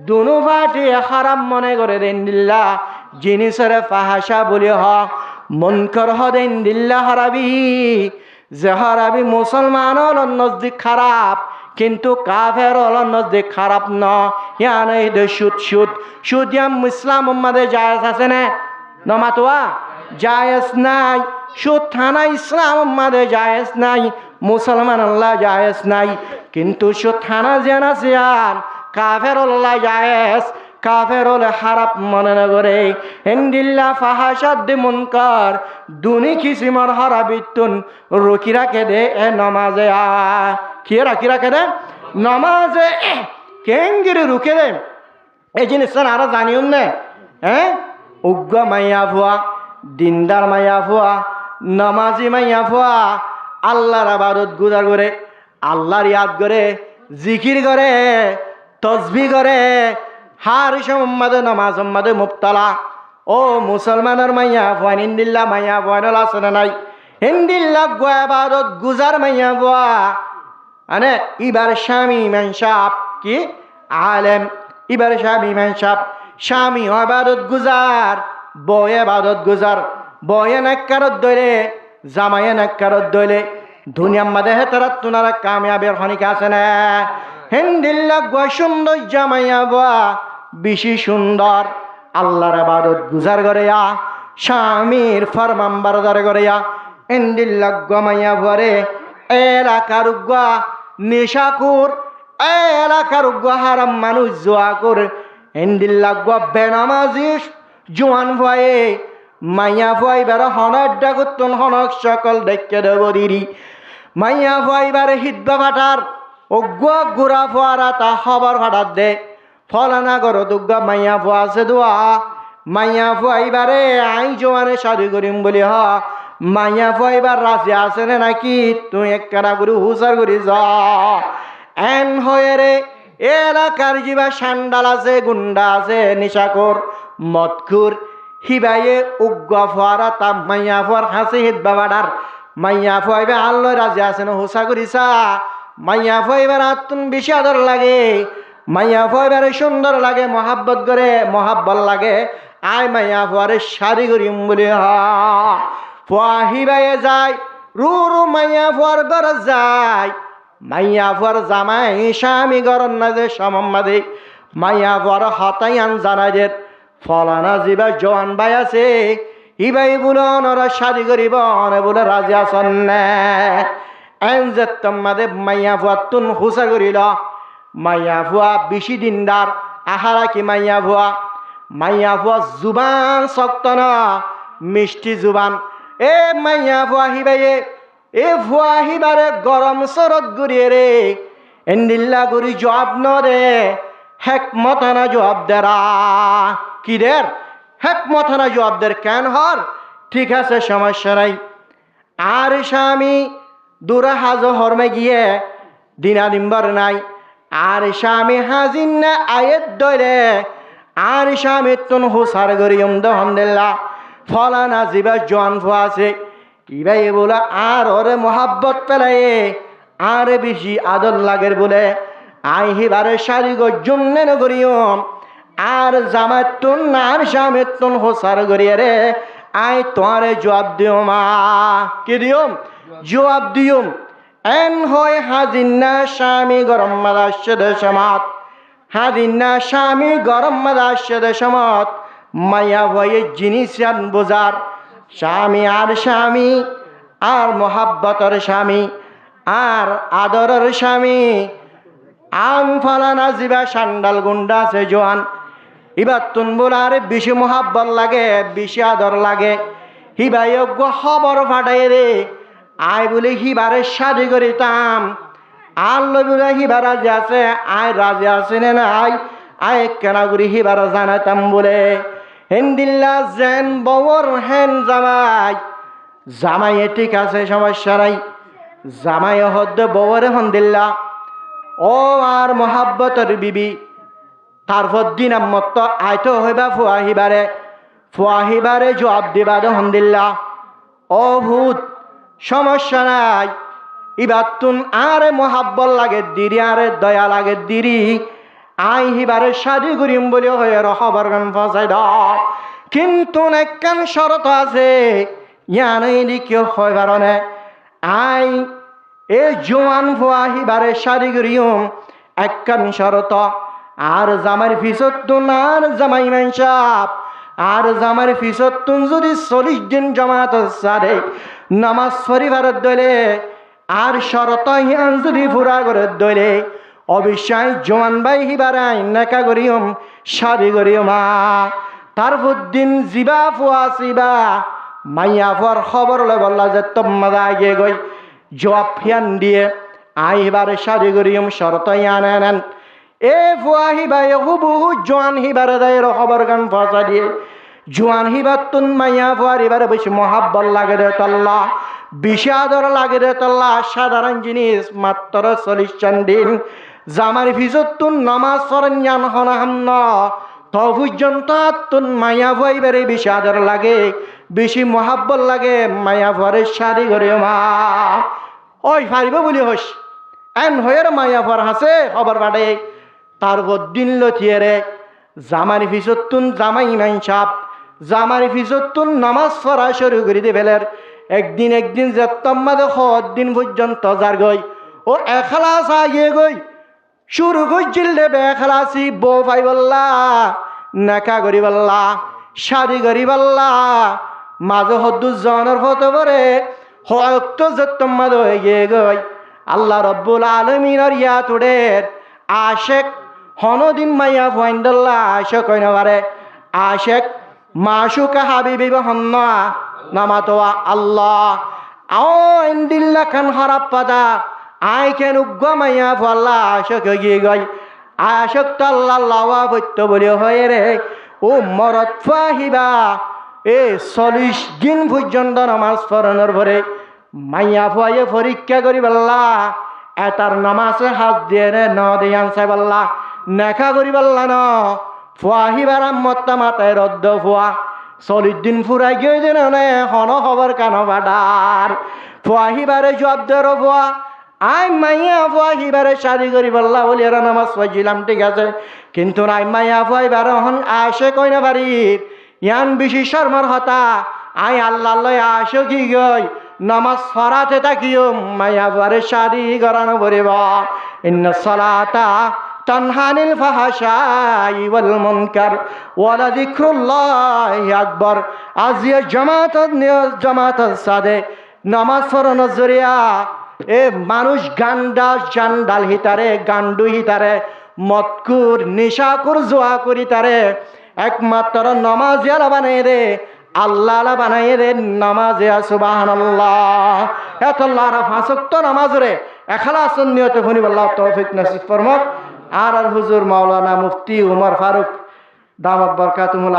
দুনো পার্টি হারাম মনে করে এন্দিল্লা জিনিসের ফাহাশা বলি হ মুনকার হদ এন্দিল্লা হারাবি যে হারাবি মুসলমান হল নজদিক খারাপ কিন্তু কাফের হল নজদিক খারাপ ন ইয়ান এই সুদ সুদ সুদিয়াম ইসলাম উম্মাদে জায়েজ আছে না নমাতোয়া জায়েজ নাই সুদ থানা ইসলাম মাদে জায়েজ নাই মুসলমান আল্লাহ জায়েজ নাই কিন্তু সুদ থানা জেনা জিয়ান কাফের আল্লাহ জায়েজ কাফের হলে খারাপ মনে না করে এন্দিল্লা ফাহাশাদ মুনকার দুনি কিসিমর হারাবিতুন রুকি রাখে দে এ নমাজে কি রাখি রাখে দে নমাজে কেঙ্গিরি রুকে দে এই জিনিস আরো জানিও না উগ্র মাইয়া ভুয়া দিনদার মাইয়া ফুয়া নামাজি মাইয়া ফুয়া আল্লাহর ইবাদত গুজার করে আল্লাহর ইয়াদ করে জিকির করে তসবিহ করে হার সম্মাদে নামাজ সম্মাদে মুবতালা ও মুসলমানের মাইয়া ফুয়া হিন্দিল্লা মাইয়া ফুয়া আসনে নাই হিন্দিল্লা গোয়া ইবাদত গুজার মাইয়া ফুয়া মানে ইবার স্বামী মেনসাব কি আলেম ইবার স্বামী মেনসাব স্বামী ইবাদত গুজার বয়ে বাদত গুজার বয়ে নাক্কারত দইলে জামায়ে নাক্কারত দইলে দুনিয়ার মাঝে হেতারাত তুনারা কামিয়াবের খনিকা আছে না হিন্দিল্লা গোয়া সুন্দর জামাইয়া বোয়া বেশি সুন্দর আল্লাহর ইবাদত গুজার করে স্বামীর ফরমান বারদার করে হিন্দিল্লা গোমাইয়া বোয়ারে এলাকার গোয়া নেশাকুর এলাকার গোয়া হারাম মানুষ জোয়া কর হিন্দিল্লা গোয়া বেনামাজি জোয়ান ভয়ে মাইয়া ভয় বেড়া হনক ডাকুতন হনক সকল দেখে দেব দিদি মাইয়া ভয় বারে হিদবা ফাটার অগুয়া গুড়া ফোয়ারা তা খবর ফাটার দে ফলানা করো দুগ্গা মাইয়া ফুয়া আছে দোয়া মাইয়া ফুয়াই বারে আই জোয়ানে শাদি করিম বলি হ মাইয়া ফুয়াই বার রাশি আছে না নাকি তুই এক কানা করে হুসার করি যা এন হয়ে রে এলাকার যিবা সান্ডাল আছে গুন্ডা আছে নিশাকর মদকুর হিবাইয়ে উগ্গা ফুয়ারা তা মাইয়া ফুয়ার হাসি হিত বাবাডার মাইয়া ফুয়াইবে আল্লো রাজি আছে না হুসা করিসা মাইয়া ফুয়াইবার আত্মন বেশি আদর লাগে মাইয়া ফুয়াইবারে সুন্দর লাগে মহাব্বত করে মহাব্বত লাগে আয় মাইয়া ফুয়ারে শাদি করিম বলে ফুয়া হিবাইয়ে যায় রু রু মাইয়া ফুয়ার ঘর যায় মাইয়া ফুয়ার জামাই স্বামী গরন না যে সমম্মাদে মাইয়া ফুয়ার হতাই আন জানা যে ফলানা যিবা জওয়ান ভাই আছে ইবাই বলে ওনারা শাদি করিব অনে বলে রাজি আসন এন যে তোমাদের মাইয়া ফুয়া তুন হুসা করিল মাইয়া ফুয়া বেশি দিনদার আহারা কি মাইয়া ফুয়া জুবান শক্ত না মিষ্টি জুবান এ মাইয়া ফুয়াহিবাই এ ফুয়াহিবারে গরম সরত গুড়িয়ে রে এন্দিল্লা গুড়ি জবাব নরে হেকমতানা জবাব দেরা কি দের হেকমতানা জবাব দের কেন হর ঠিক আছে সমস্যা নাই আর স্বামী দূরে হাজ হরমে গিয়ে দিনা দিনবার নাই আর স্বামী হাজিন না আয়েত দরে আর স্বামী তুন হুসার গরিয়ম দহন দিল্লা ফলানা জিবা জোয়ান ফুয়া আছে ইবাই বলে আর ওরে মোহাব্বত পেলাই আর বেশি আদর লাগের বলে আই হিবারে শাড়ি গজুমনে নগরিয়ম আর জামাত তুন আর স্বামী তুন হুসার গরিয়ে রে আই তোমারে জবাব দিও মা কি দিওম জবাব দিওম এন হয় হাজিন্না স্বামী গরম মাদাস্য দেশমাত হাজিন্না স্বামী গরম মাদাস্য দেশমাত মায়া ভয়ে জিনিস বোঝার স্বামী আর মোহাব্বতর স্বামী আর আদরের স্বামী আম ফালানা জিবা সান্ডাল গুন্ডা আছে জোয়ান এবার তুন বলার বেশি মোহাব্বত লাগে বেশি আদর লাগে হিবাই খবর ফাটাই রে আয় বলে হিবারে শাদি করিতাম আর বলে হিবা রাজি আছে আয় রাজি আছে না নাই আয় কেনা করি হিবার জানাতাম বলে হেন্দিল্লা জেন বওর হেন জামাই ঠিক আছে সমস্যা নাই জামাই হদ্দ বওরে হন্দিল্লা ও আর মোহাব্বতর বিবি তারপর দিন মত আইতো হইবা ফুয়াহিবারে জবাব দিবা হন্দিল্লা ও ভূত সমস্যা নাই ইবার তুন আরে মোহাব্বত লাগে দিরি আরে দয়া লাগে দিরি আই হিবারে শাদি করিম বলে হয়ে খবর গান ফসাই দাও কিন্তু একখান শরত আছে ইয়ানই দিকে হয় বারণে আই এ জোয়ান ফুয়াহিবারে শাদি করিম একখান শরত আর জামার ফিসত তুন আর জামাই মানসাপ আর জামার ফিসত তুন যদি 40 দিন জমাত সারে নামাজ পরিবারের দলে আর শরত হিয়ান যদি পুরা করে দলে অবশ্যই জোয়ান ভাই হিবারাই নেকা করিম শাদি করিম তারপর দিন জিবা ফুয়া সিবা মাইয়া ফুয়ার খবর লে বললা যে তোমাদা আগে গই জবাব ফিয়ান দিয়ে আই হিবারে শাদি করিম শরত ইয়ান আনেন এ ফুয়া হিবাই হুবহু জোয়ান হিবারে দেয় খবর গান ফসা দিয়ে জোয়ান হিবার তুন মাইয়া ফুয়ার এবারে বেশি মোহাব্বত লাগে রে তল্লা বেশি আদর লাগে রে তল্লা সাধারণ জিনিস মাত্র 40 দিন জামার ফিজত তুন নামাজ সরঞ্জান হনাহান্ন তো পর্যন্ত তুন মাইয়া ফুয়াই বেড়ে বেশি আদর লাগে বেশি মোহাব্বত লাগে মাইয়া ফুয়ারের শাদি করে মা ওই পারিব বলি হস এন হয়ের মাইয়া ফুয়ার হাসে খবর বাড়ে তারপর দিন লথিয়ে রে জামার ফিজত তুন জামাই মাইন সাপ জামার ফিজত তুন নামাজ পড়া শুরু করে দেবেলের একদিন যে তোমাদের দিন পর্যন্ত যার গই ও এখলাস আগে গই শুরু করছিল দেবে এখলাসি বউ পাই বললা নেকা করি বললা শাদি করি বললা মাঝে হদ্দু জনের ফটো করে হয়তো যে তোমাদের হয়ে গিয়ে গই আল্লাহ রব্বুল আলমিনের ইয়া তোদের আশেক হনদিন মাইয়া ফাইন্দাল্লা আশেক হইনা পারে আশেক মাসুকা হাবিবি হন্না নামাতোয়া আল্লাহ আও ইন্দিল্লা খান হারাপ পাদা আই কেন উগ্র মাইয়া ফাল্লা আশেক গিয়ে গই আশেক তো আল্লাহ লাওয়া বৈত্য বলে হয়ে রে ও মরত ফাহিবা এ 40 দিন পর্যন্ত নামাজ পড়ানোর পরে মাইয়া ফুয়াইয়ে পরীক্ষা করি বললা এটার নামাজে হাত দিয়ে রে ন দিয়ান সাই বললা নেখা করি বললা ন ফুয়াহিবার মত্তা মাতায় রদ্দ ফুয়া 40 দিন ফুরাই গিয়ে যেন হন খবর কানো বাডার ফুয়াহিবারে জবাব দেরো ফুয়া আই মাইয়া ফুয়াহিবারে শাদি করি বললা বলি এরা নামাজ পড়ছিলাম ঠিক আছে কিন্তু নাই মাইয়া ফুয়াহিবার হন আসে কই না পারি ইয়ান বেশি শর্মার হতা আই আল্লাহ লয় আসো কি গই নামাজ পড়াতে থাকিও মাইয়া ফুয়ারে শাদি করানো বলিব ইন্না সালাতা তানহানিল ফাহাশাই ওয়াল মুনকার ওয়ালা যিকরুল্লাহি আকবার আজিয়া জামাত সাদে নামাজ পড়ানোর জরিয়া এ মানুষ গান্ডা জান্ডাল হিতারে গান্ডু হিতারে মতকুর নিশাকুর জোয়া করি তারে একমাত্র নমাজিয়ালা বানাই রে আল্লাহ আলা বানাইয়ে দে নামাজে সুবহানাল্লাহ এত আল্লাহর পাঁচ ওয়াক্ত নামাজ রে এখলাসন নিয়তে ফনি আল্লাহ তৌফিক নসিব ফরমাক। আর হুজুর মাওলানা মুফতি উমর ফারুক দামাত বরকাতুহুল